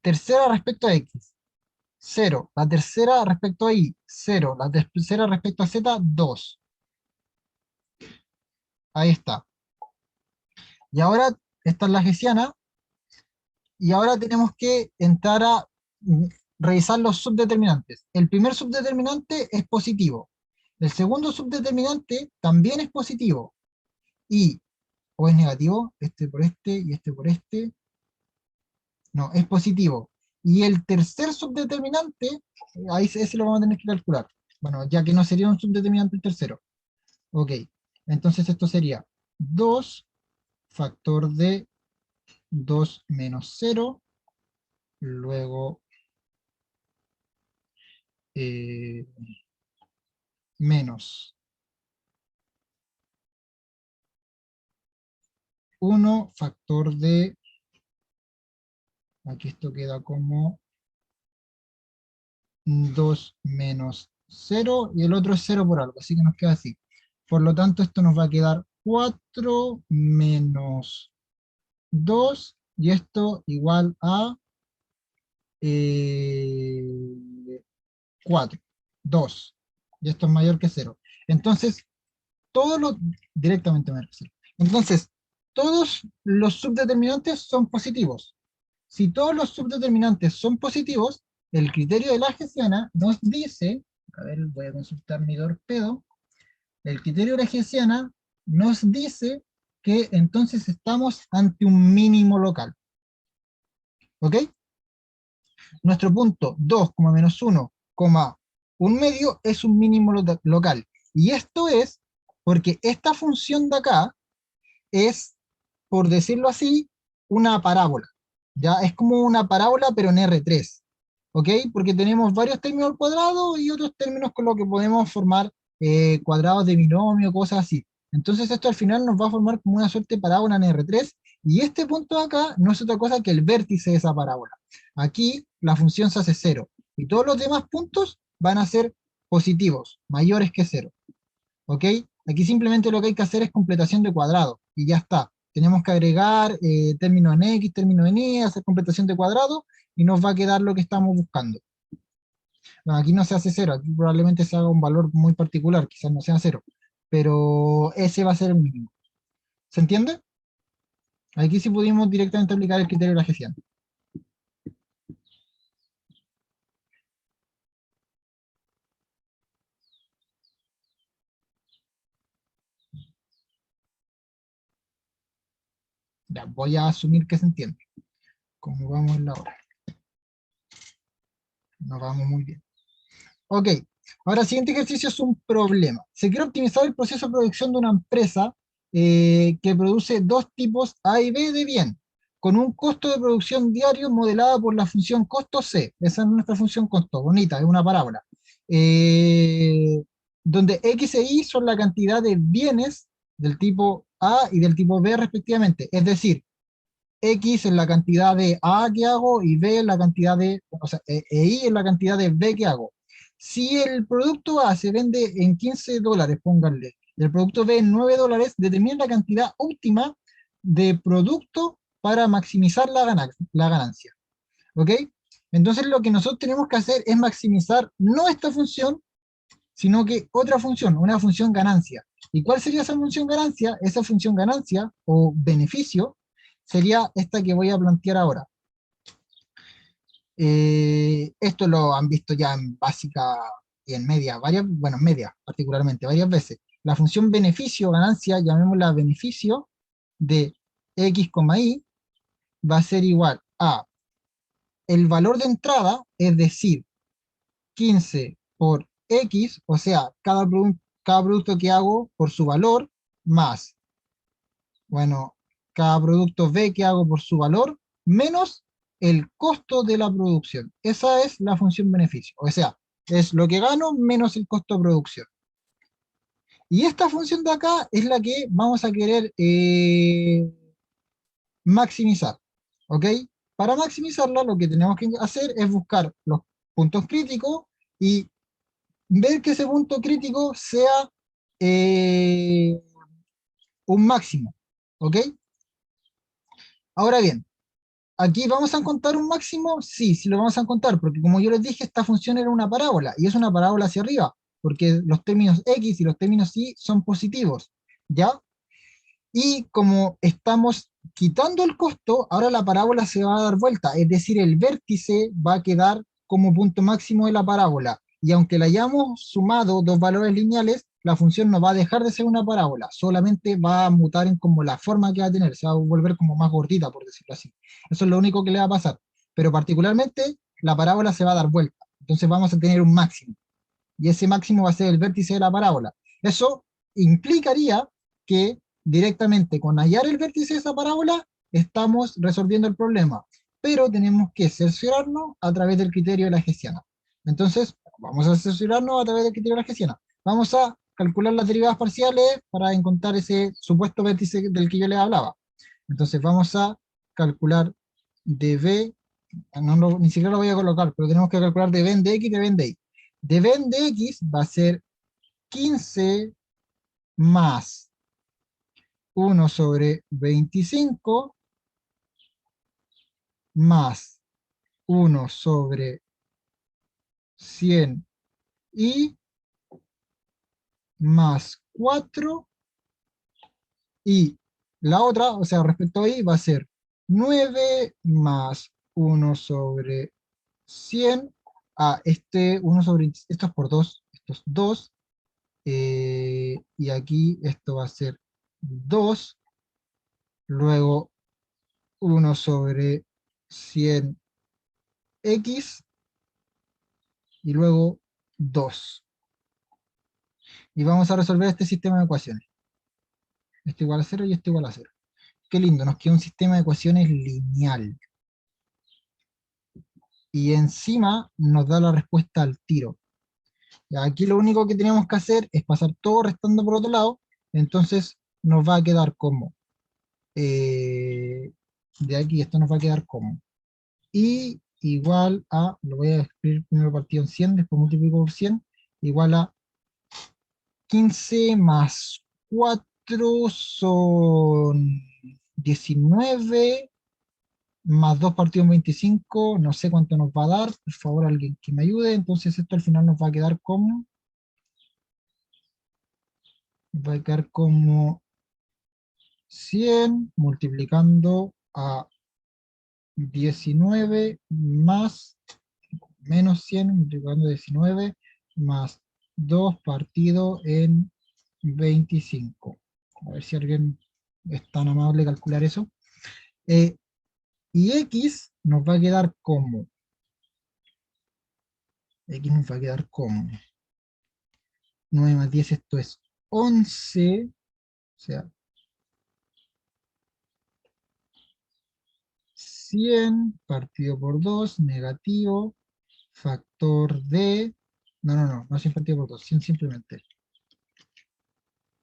tercera respecto a x, 0. La tercera respecto a y, 0. La tercera respecto a z, 2. Ahí está. Y ahora, esta es la hessiana, y ahora tenemos que entrar a revisar los subdeterminantes. El primer subdeterminante es positivo. El segundo subdeterminante también es positivo. Y, o es negativo, este por este y este por este. No, es positivo. Y el tercer subdeterminante, ahí ese lo vamos a tener que calcular. Bueno, ya que no sería un subdeterminante el tercero. Ok, entonces esto sería 2 factor de 2 menos 0, luego eh, menos 1 factor de, aquí esto queda como 2 menos 0, y el otro es 0 por algo, así que nos queda así. Por lo tanto, esto nos va a quedar 4 menos 2, y esto igual a 4, 2, y esto es mayor que 0. Entonces, todos los, directamente mayor que 0. Entonces, todos los subdeterminantes son positivos. Si todos los subdeterminantes son positivos, el criterio de la hessiana nos dice, a ver, voy a consultar mi torpedo, el criterio de la hessiana nos dice que entonces estamos ante un mínimo local. ¿Ok? Nuestro punto 2, menos 1, un medio es un mínimo local. Y esto es porque esta función de acá es, por decirlo así, una parábola. ¿Ya? Es como una parábola, pero en R3. ¿Ok? Porque tenemos varios términos al cuadrado y otros términos con los que podemos formar cuadrados de binomio, cosas así. Entonces esto al final nos va a formar como una suerte de parábola en R3, y este punto de acá no es otra cosa que el vértice de esa parábola. Aquí la función se hace 0, y todos los demás puntos van a ser positivos, mayores que 0. ¿Ok? Aquí simplemente lo que hay que hacer es completación de cuadrado, y ya está. Tenemos que agregar términos en X, términos en Y, hacer completación de cuadrado, y nos va a quedar lo que estamos buscando. Bueno, aquí no se hace cero, aquí probablemente se haga un valor muy particular, quizás no sea cero, pero ese va a ser el mínimo. ¿Se entiende? Aquí sí pudimos directamente aplicar el criterio de la gestión. Ya, voy a asumir que se entiende. Como vamos en la hora. Nos vamos muy bien. Ok, ahora el siguiente ejercicio es un problema. Se quiere optimizar el proceso de producción de una empresa que produce dos tipos A y B de bien, con un costo de producción diario modelado por la función costo C. Esa es nuestra función costo, bonita, es una parábola. Eh, Donde X e Y son la cantidad de bienes del tipo A y del tipo B respectivamente. Es decir, X es la cantidad de A que hago y B es la cantidad de, o sea, Y es la cantidad de B que hago. Si el producto A se vende en $15, pónganle, el producto B en $9, determina la cantidad óptima de producto para maximizar la ganancia. ¿Ok? Entonces lo que nosotros tenemos que hacer es maximizar no esta función, sino que otra función, una función ganancia. ¿Y cuál sería esa función ganancia? Esa función ganancia o beneficio sería esta que voy a plantear ahora. Esto lo han visto ya en básica y en media, varias, bueno, en media particularmente, varias veces. La función beneficio, ganancia, llamémosla beneficio de x, y, va a ser igual a el valor de entrada, es decir, 15 por x, o sea, cada producto que hago por su valor, más, bueno, cada producto B que hago por su valor, menos el costo de la producción. Esa es la función beneficio. O sea, es lo que gano menos el costo de producción. Y esta función de acá es la que vamos a querer maximizar. ¿Ok? Para maximizarla, lo que tenemos que hacer es buscar los puntos críticos y ver que ese punto crítico sea eh, un máximo. ¿Ok? Ahora bien, ¿aquí vamos a encontrar un máximo? Sí, sí lo vamos a encontrar, porque como yo les dije, esta función era una parábola, y es una parábola hacia arriba, porque los términos x y los términos y son positivos, ¿ya? Y como estamos quitando el costo, ahora la parábola se va a dar vuelta, es decir, el vértice va a quedar como punto máximo de la parábola. Y aunque le hayamos sumado dos valores lineales, la función no va a dejar de ser una parábola, solamente va a mutar en como la forma que va a tener, se va a volver como más gordita, por decirlo así. Eso es lo único que le va a pasar. Pero particularmente, la parábola se va a dar vuelta. Entonces vamos a tener un máximo. Y ese máximo va a ser el vértice de la parábola. Eso implicaría que directamente con hallar el vértice de esa parábola estamos resolviendo el problema, pero tenemos que cerciorarnos a través del criterio de la Hessiana. Entonces, vamos a cerciorarnos a través del criterio de la Hessiana. Vamos a calcular las derivadas parciales para encontrar ese supuesto vértice del que yo les hablaba. Entonces vamos a calcular dv, ni siquiera lo voy a colocar, pero tenemos que calcular dv en dx y dv en dy. Dv en dx va a ser 15 más 1/25 más 1/100 y más 4 y la otra, o sea, respecto a y, va a ser 9 más 1/100 a esto es por 2, esto es 2, y aquí esto va a ser 2, luego 1/100x y luego 2. Y vamos a resolver este sistema de ecuaciones. Esto igual a 0 y esto igual a 0. Qué lindo, nos queda un sistema de ecuaciones lineal. Y encima nos da la respuesta al tiro. Y aquí lo único que tenemos que hacer es pasar todo restando por otro lado, entonces nos va a quedar como, de aquí esto nos va a quedar como, y igual a, lo voy a escribir primero partido en 100, después multiplico por 100, igual a 15 más 4 son 19 más 2 partido en 25, no sé cuánto nos va a dar, por favor alguien que me ayude, entonces esto al final nos va a quedar como, va a quedar como 100 multiplicando a 19 más menos 100 multiplicando a 19 más 2 partido en 25. A ver si alguien es tan amable de calcular eso. Y x nos va a quedar como, x nos va a quedar como 9 más 10, esto es 11, o sea, 100 partido por 2 negativo, factor de, no 100 partido por 2 100 simplemente,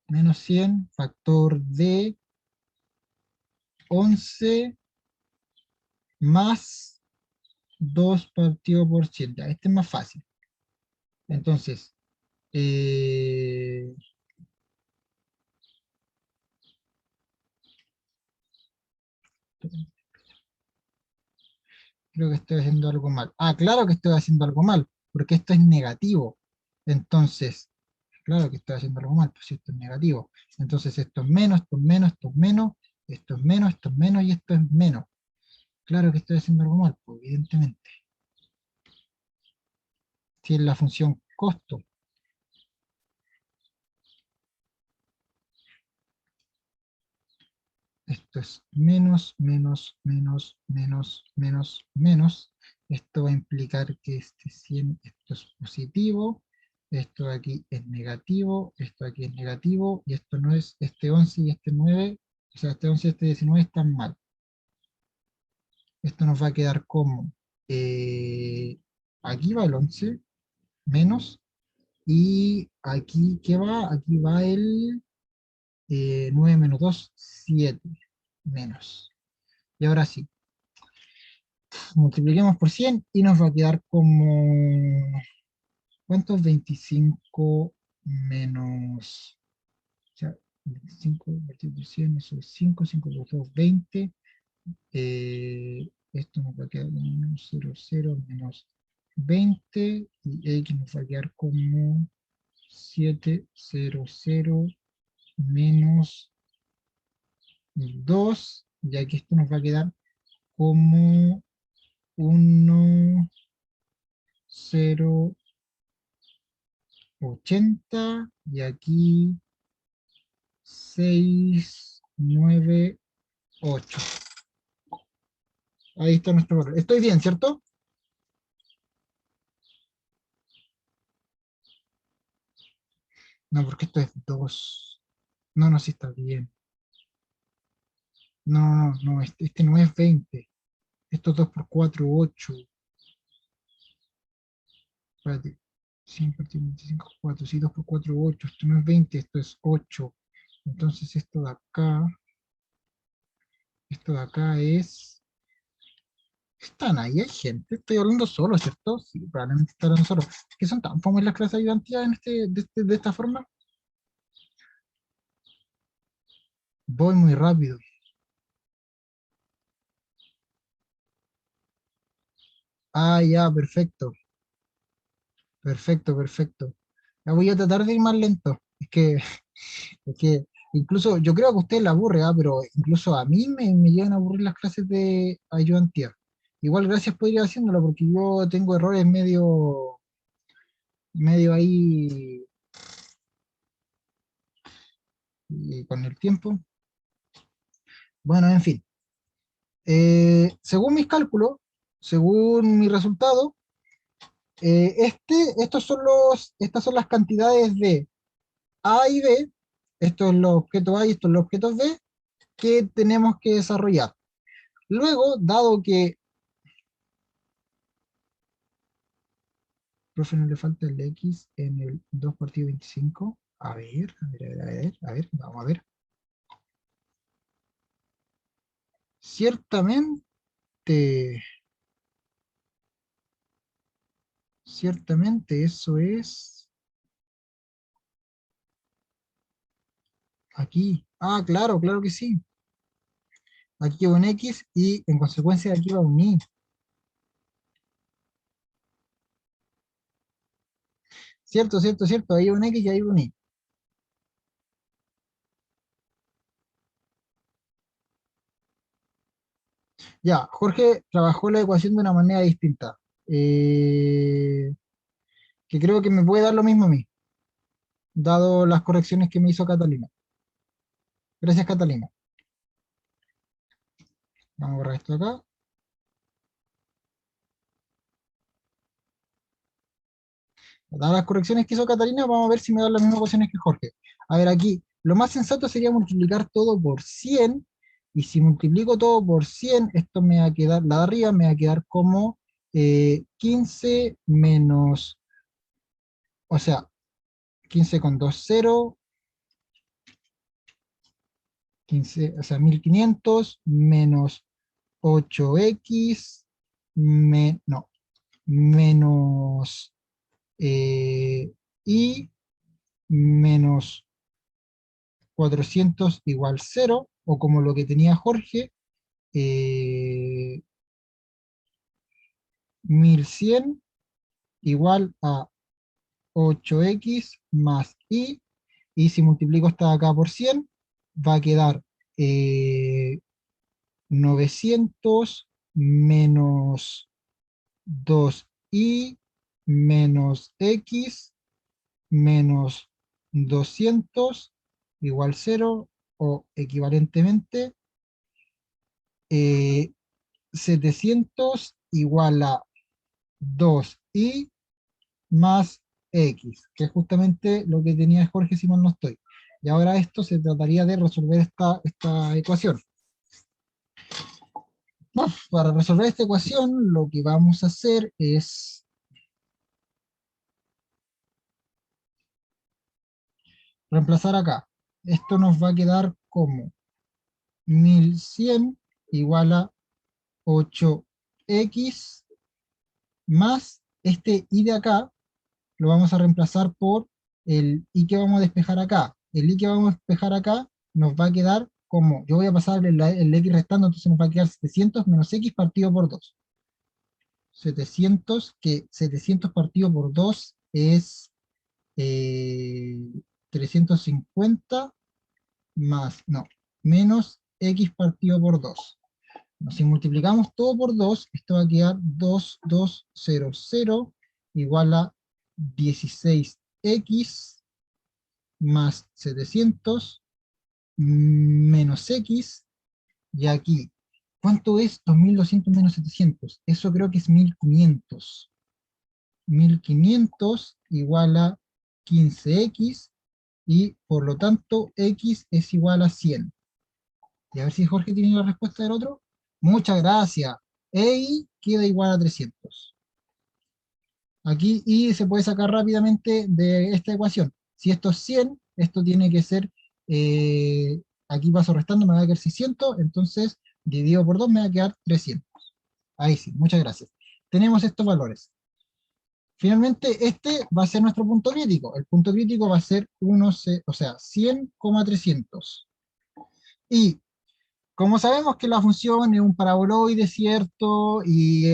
menos 100, factor de 11 más 2 partido por 100. Ya, este es más fácil. Entonces, eh, creo que estoy haciendo algo mal. Ah, claro que estoy haciendo algo mal, porque esto es negativo. Entonces, claro que estoy haciendo algo mal, pues si esto es negativo. Entonces esto es menos, esto es menos, esto es menos, esto es menos, esto es menos y esto es menos. Claro que estoy haciendo algo mal, pues evidentemente. Si es la función costo. Esto es menos, menos, menos, menos, menos, menos. Esto va a implicar que este 100, esto es positivo, esto de aquí es negativo, esto de aquí es negativo, y esto no es, este 11 y este 9, o sea, este 11 y este 19 están mal. Esto nos va a quedar como, aquí va el 11, menos, y aquí, ¿qué va? Aquí va el 9 menos 2 7 menos. Y ahora sí, multipliquemos por 100 y nos va a quedar como, ¿cuántos? 25 menos, o sea, 25 partido por 100, eso es 5, 5 por 2, 20. Esto nos va a quedar como 0, 0 menos 20 y x nos va a quedar como 7, 0, 0 menos 2, ya que esto nos va a quedar como 1, 0, 80 y aquí 6, 9, 8. Ahí está nuestro valor. Estoy bien, ¿cierto? No, porque esto es 2. No, no, sí está bien. No, no, no, este no es 20. Esto es 2 por 4, 8. Espérate. 5 partido 25, 4. Sí, 2 por 4, 8. Esto no es 20, esto es 8. Entonces esto de acá es... Están ahí, hay gente. Estoy hablando solo, ¿cierto? Sí, probablemente estoy hablando solo. Es que son tan famosos las clases ayudantías de esta forma. Voy muy rápido. Ah, ya, perfecto. Perfecto, perfecto. Ya voy a tratar de ir más lento. Es que incluso yo creo que a usted le aburre, ¿ah? Pero incluso a mí me llegan a aburrir las clases de ayudantía. Igual gracias por ir haciéndolo porque yo tengo errores medio ahí con el tiempo. Bueno, en fin. Según mis cálculos, según mi resultado, estas son las cantidades de A y B, esto es los objetos A y estos son los objetos B, que tenemos que desarrollar. Luego, dado que, profe, no le falta el X en el 2 partido 25, vamos a ver. Ciertamente, ciertamente eso es aquí. Ah, claro, claro que sí. aquí va un X, y en consecuencia aquí va un Y. Cierto, cierto, cierto, ahí va un X y ahí va un Y. Ya, Jorge trabajó la ecuación de una manera distinta, que creo que me puede dar lo mismo a mí, dado las correcciones que me hizo Catalina. Gracias, Catalina. Vamos a borrar esto acá. Dadas las correcciones que hizo Catalina, vamos a ver si me dan las mismas ecuaciones que Jorge. A ver, aquí, lo más sensato sería multiplicar todo por 100, y si multiplico todo por 100, esto me va a quedar, la de arriba me va a quedar como 15 menos, o sea, 15 con 2, 0, 15, o sea, 1500 menos 8x, no, menos y menos 400 igual 0, o como lo que tenía Jorge, eh, 1100 igual a 8x más y si multiplico esta de acá por 100, va a quedar 900 menos 2y menos x menos 200 igual 0, o equivalentemente 700 igual a 2y más x, que es justamente lo que tenía Jorge si mal no estoy. Y ahora esto se trataría de resolver esta ecuación. Bueno, para resolver esta ecuación lo que vamos a hacer es reemplazar acá. Esto nos va a quedar como 1100 igual a 8x más este y de acá, lo vamos a reemplazar por el y que vamos a despejar acá. El y que vamos a despejar acá nos va a quedar como, yo voy a pasar el x restando, entonces nos va a quedar 700 menos x partido por 2. 700, que 700 partido por 2 es eh, 350 más, no, menos x partido por 2. Si multiplicamos todo por 2, esto va a quedar 2200 igual a 16x más 700 menos x, y aquí, ¿cuánto es 2200 menos 700? Eso creo que es 1500. 1500 igual a 15x, y por lo tanto x es igual a 100. Y a ver si Jorge tiene la respuesta del otro. Muchas gracias. Y queda igual a 300. Aquí y se puede sacar rápidamente de esta ecuación. Si esto es 100, esto tiene que ser, aquí paso restando, me va a quedar 600, entonces dividido por 2 me va a quedar 300. Ahí sí, muchas gracias. Tenemos estos valores. Finalmente, este va a ser nuestro punto crítico. El punto crítico va a ser 1, o sea, 100,300. Y como sabemos que la función es un paraboloide, ¿cierto? Y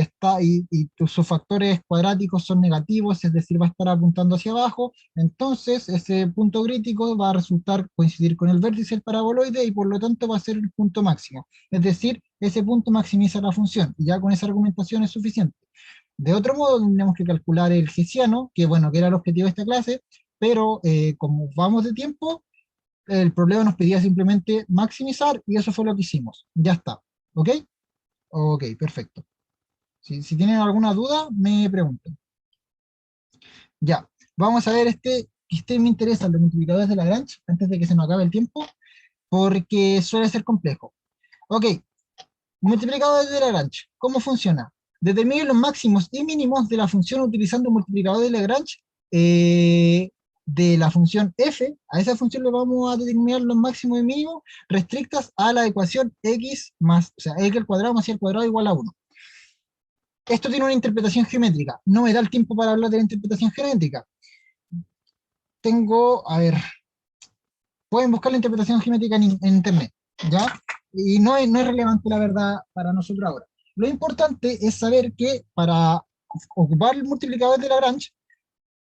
sus factores cuadráticos son negativos, es decir, va a estar apuntando hacia abajo, entonces ese punto crítico va a resultar coincidir con el vértice del paraboloide y por lo tanto va a ser el punto máximo. Es decir, ese punto maximiza la función, y ya con esa argumentación es suficiente. De otro modo, tendríamos que calcular el hessiano, que bueno, que era el objetivo de esta clase, pero como vamos de tiempo, el problema nos pedía simplemente maximizar y eso fue lo que hicimos. Ya está. ¿Ok? Ok, perfecto. Si tienen alguna duda, me pregunten. Ya, vamos a ver este me interesa, el de multiplicadores de Lagrange, antes de que se nos acabe el tiempo, porque suele ser complejo. Ok, multiplicadores de Lagrange, ¿cómo funciona? Determine los máximos y mínimos de la función utilizando un multiplicador de Lagrange eh, de la función f. A esa función le vamos a determinar los máximos y mínimos restrictas a la ecuación x más, o sea, x al cuadrado más y al cuadrado igual a 1. Esto tiene una interpretación geométrica. No me da el tiempo para hablar de la interpretación geométrica. A ver, pueden buscar la interpretación geométrica en internet, ¿ya? no es relevante la verdad para nosotros ahora. Lo importante es saber que para ocupar el multiplicador de Lagrange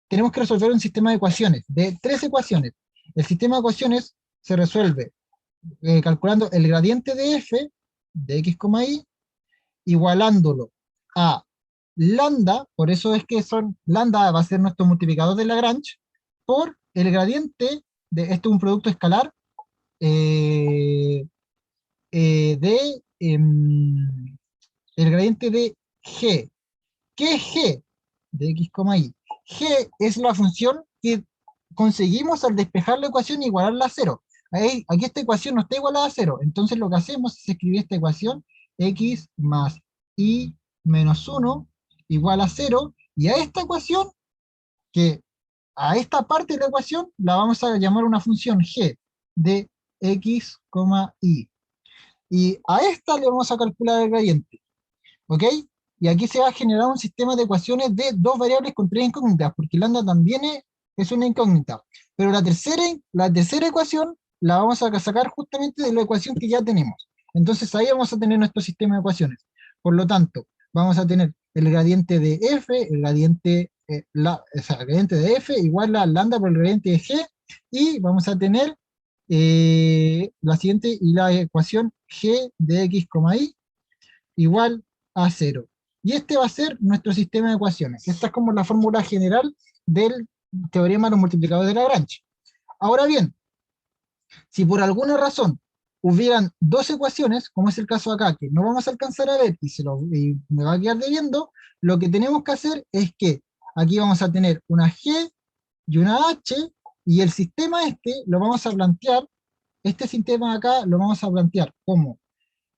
tenemos que resolver un sistema de ecuaciones, de tres ecuaciones. El sistema de ecuaciones se resuelve calculando el gradiente de f de x, y, igualándolo a lambda, por eso es que lambda va a ser nuestro multiplicador de Lagrange, por el gradiente de, esto es un producto escalar, eh, el gradiente de g. ¿Qué es g? De x, y. G es la función que conseguimos al despejar la ecuación y igualarla a cero. Aquí esta ecuación no está igualada a cero, entonces lo que hacemos es escribir esta ecuación x más y menos 1 igual a cero, y a esta ecuación, que a esta parte de la ecuación, la vamos a llamar una función g de x, y. Y a esta le vamos a calcular el gradiente. ¿Ok? Y aquí se va a generar un sistema de ecuaciones de dos variables con tres incógnitas, porque lambda también es una incógnita. Pero la tercera ecuación la vamos a sacar justamente de la ecuación que ya tenemos. Entonces ahí vamos a tener nuestro sistema de ecuaciones. Por lo tanto, vamos a tener el gradiente de f, el gradiente de f igual a lambda por el gradiente de g, y vamos a tener la siguiente y la ecuación g de x, y igual a cero. Y este va a ser nuestro sistema de ecuaciones. Esta es como la fórmula general del teorema de los multiplicadores de Lagrange. Ahora bien, si por alguna razón hubieran dos ecuaciones, como es el caso acá, que no vamos a alcanzar a ver y me va a quedar debiendo, lo que tenemos que hacer es que aquí vamos a tener una G y una H, y el sistema lo vamos a plantear, este sistema de acá lo vamos a plantear como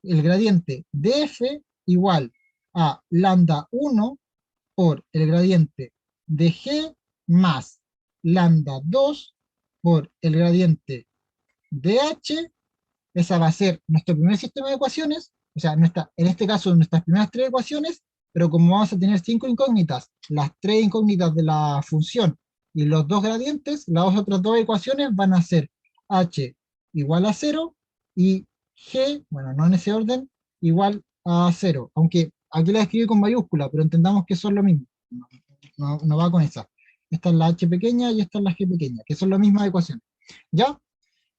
el gradiente de f igual a lambda 1 por el gradiente de g más lambda 2 por el gradiente de h. Esa va a ser nuestro primer sistema de ecuaciones, o sea, en este caso nuestras primeras tres ecuaciones, pero como vamos a tener cinco incógnitas, las tres incógnitas de la función y los dos gradientes, las otras dos ecuaciones van a ser h igual a 0 y g, bueno, no en ese orden, igual a 0, aunque aquí la escribí con mayúscula, pero entendamos que son lo mismo, no va con esa. Esta es la h pequeña y esta es la g pequeña, que son las mismas ecuaciones. ¿Ya?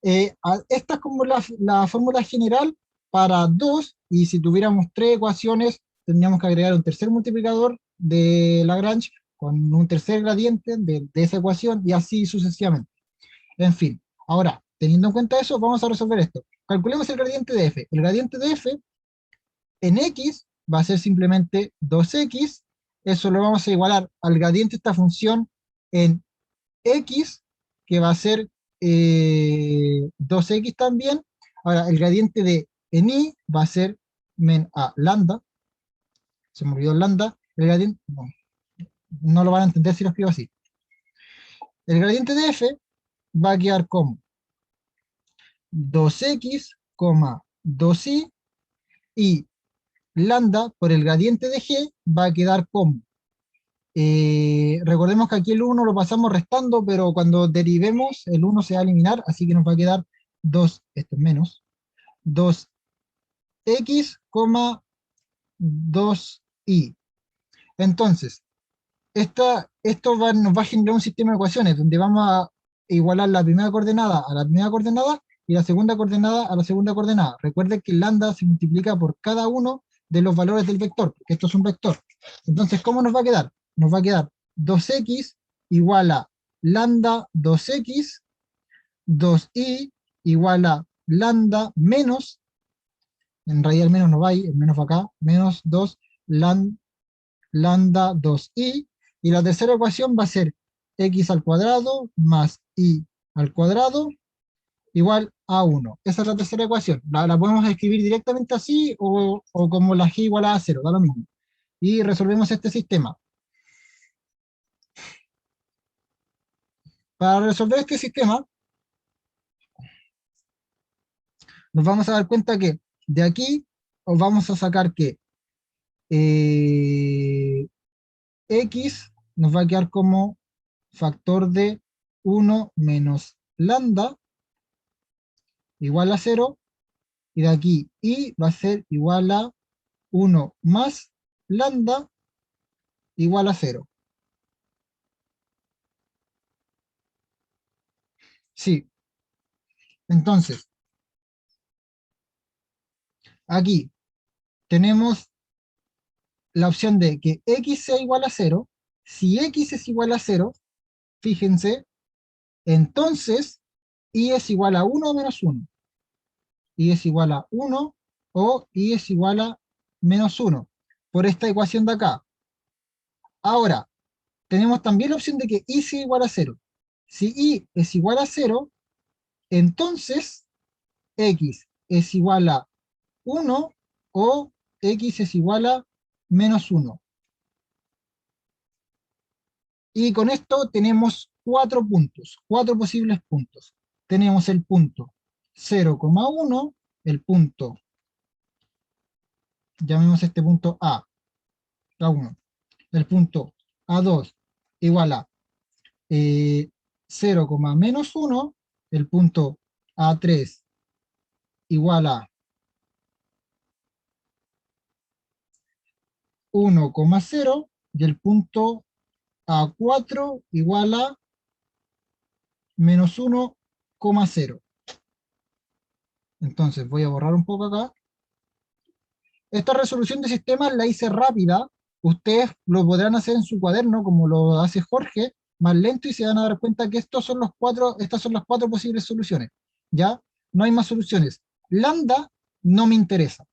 Esta es como la fórmula general para dos, y si tuviéramos tres ecuaciones, tendríamos que agregar un tercer multiplicador de Lagrange con un tercer gradiente de esa ecuación, y así sucesivamente. En fin, ahora, teniendo en cuenta eso, vamos a resolver esto. Calculemos el gradiente de f. El gradiente de f en x va a ser simplemente 2x, eso lo vamos a igualar al gradiente de esta función en x, que va a ser 2x también. Ahora, el gradiente de en y va a ser lambda, se me olvidó lambda, el gradiente, no lo van a entender si lo escribo así. El gradiente de f va a quedar como 2x, 2y, y lambda por el gradiente de g va a quedar como, recordemos que aquí el 1 lo pasamos restando, pero cuando derivemos el 1 se va a eliminar, así que nos va a quedar 2, esto es menos, 2x, 2y. Entonces, nos va a generar un sistema de ecuaciones donde vamos a igualar la primera coordenada a la primera coordenada y la segunda coordenada a la segunda coordenada. Recuerden que el lambda se multiplica por cada uno de los valores del vector, porque esto es un vector. Entonces, ¿cómo nos va a quedar? Nos va a quedar 2x igual a lambda 2x, 2y igual a lambda menos, en realidad el menos no va ahí, el menos va acá, menos 2 lambda 2y, y la tercera ecuación va a ser x al cuadrado más y al cuadrado igual a 1. Esa es la tercera ecuación. La podemos escribir directamente así o como la g igual a 0, da lo mismo. Y resolvemos este sistema. Para resolver este sistema, nos vamos a dar cuenta que de aquí os vamos a sacar que x nos va a quedar como factor de 1 menos lambda igual a 0, y de aquí I va a ser igual a 1 más lambda igual a 0. Sí, entonces, aquí tenemos la opción de que x sea igual a 0. Si x es igual a 0, fíjense, entonces y es igual a 1 o menos 1. Y es igual a 1 o y es igual a menos 1 por esta ecuación de acá. Ahora, tenemos también la opción de que y sea igual a 0. Si y es igual a 0, entonces x es igual a 1 o x es igual a menos 1. Y con esto tenemos cuatro posibles puntos. Tenemos el punto 0,1, el punto, llamemos este punto A1, el punto A2 igual a 0, menos 1, el punto A3 igual a 1,0 y el punto A4 igual a menos 1,0. Entonces voy a borrar un poco acá. Esta resolución de sistemas la hice rápida. Ustedes lo podrán hacer en su cuaderno, como lo hace Jorge, más lento, y se van a dar cuenta que estas son las cuatro posibles soluciones. ¿Ya? No hay más soluciones. Lambda no me interesa.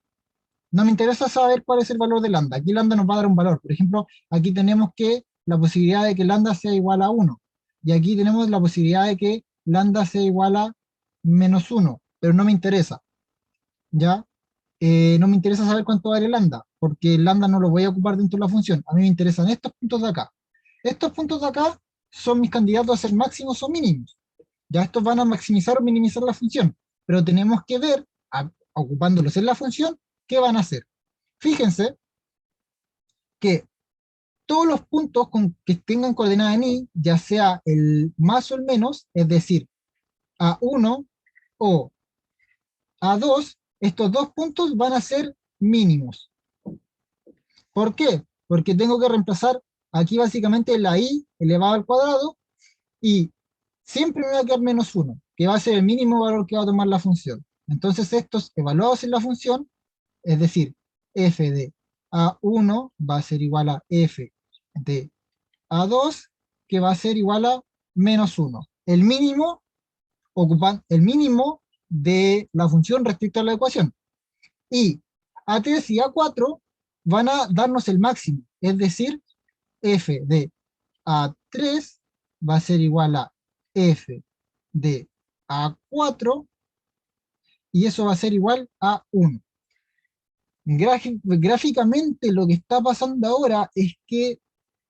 No me interesa saber cuál es el valor de lambda. Aquí lambda nos va a dar un valor. Por ejemplo, aquí tenemos que la posibilidad de que lambda sea igual a 1. Y aquí tenemos la posibilidad de que lambda sea igual a menos 1. Pero no me interesa. ¿Ya? No me interesa saber cuánto vale lambda, porque el lambda no lo voy a ocupar dentro de la función. A mí me interesan estos puntos de acá. Estos puntos de acá son mis candidatos a ser máximos o mínimos. Ya estos van a maximizar o minimizar la función, pero tenemos que ver, ocupándolos en la función, qué van a hacer. Fíjense que todos los puntos que tengan coordenada en i, ya sea el más o el menos, es decir, a1 o a2, estos dos puntos van a ser mínimos. ¿Por qué? Porque tengo que reemplazar aquí básicamente la i elevado al cuadrado y siempre me va a quedar menos 1, que va a ser el mínimo valor que va a tomar la función. Entonces estos evaluados en la función, es decir, f de a1 va a ser igual a f de a2, que va a ser igual a menos 1. El mínimo de la función respecto a la ecuación. Y A3 y A4 van a darnos el máximo, es decir, f de A3 va a ser igual a f de A4 y eso va a ser igual a 1. Gráficamente lo que está pasando ahora es que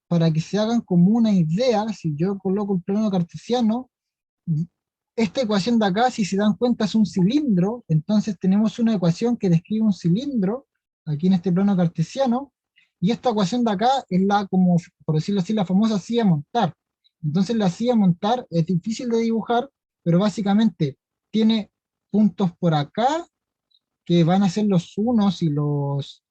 para que se hagan como una idea, si yo coloco el plano cartesiano, esta ecuación de acá, si se dan cuenta, es un cilindro, entonces tenemos una ecuación que describe un cilindro, aquí en este plano cartesiano, y esta ecuación de acá es la, como por decirlo así, la famosa silla a montar. Entonces la silla a montar es difícil de dibujar, pero básicamente tiene puntos por acá, que van a ser los unos y los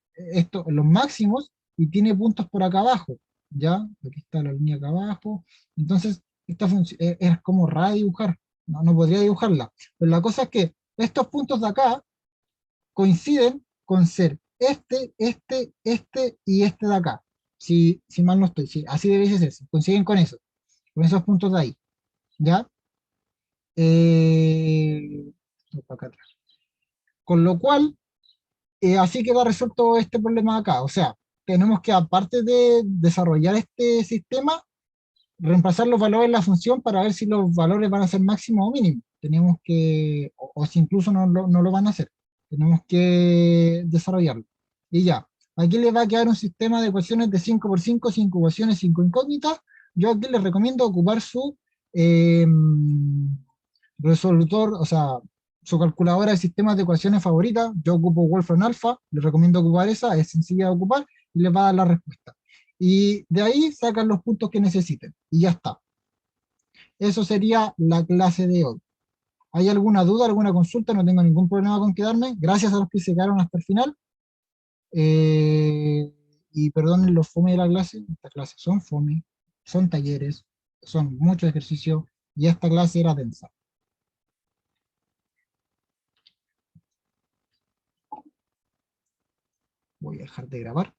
máximos, y tiene puntos por acá abajo, ¿ya? Aquí está la línea acá abajo. Entonces, esta función es como rara de dibujar, no podría dibujarla. Pero la cosa es que estos puntos de acá coinciden con ser este y este de acá. Si mal no estoy, así debería ser, coinciden con eso, con esos puntos de ahí, ¿ya? Eh, acá atrás. Con lo cual, así queda resuelto este problema acá. O sea, tenemos que, aparte de desarrollar este sistema, reemplazar los valores en la función para ver si los valores van a ser máximos o mínimos. Tenemos que, o si incluso no lo van a hacer. Tenemos que desarrollarlo. Y ya, aquí les va a quedar un sistema de ecuaciones de 5 por 5, 5 ecuaciones, 5 incógnitas. Yo aquí les recomiendo ocupar su eh, resolutor, o sea, su calculadora de sistemas de ecuaciones favorita. Yo ocupo Wolfram Alpha, les recomiendo ocupar esa, es sencilla de ocupar y les va a dar la respuesta. Y de ahí sacan los puntos que necesiten y ya está. Eso sería la clase de hoy. ¿Hay alguna duda, alguna consulta? No tengo ningún problema con quedarme. Gracias a los que se quedaron hasta el final. Y perdonen los fome de la clase. Estas clases son fome, son talleres, son mucho ejercicio y esta clase era densa. Voy a dejar de grabar.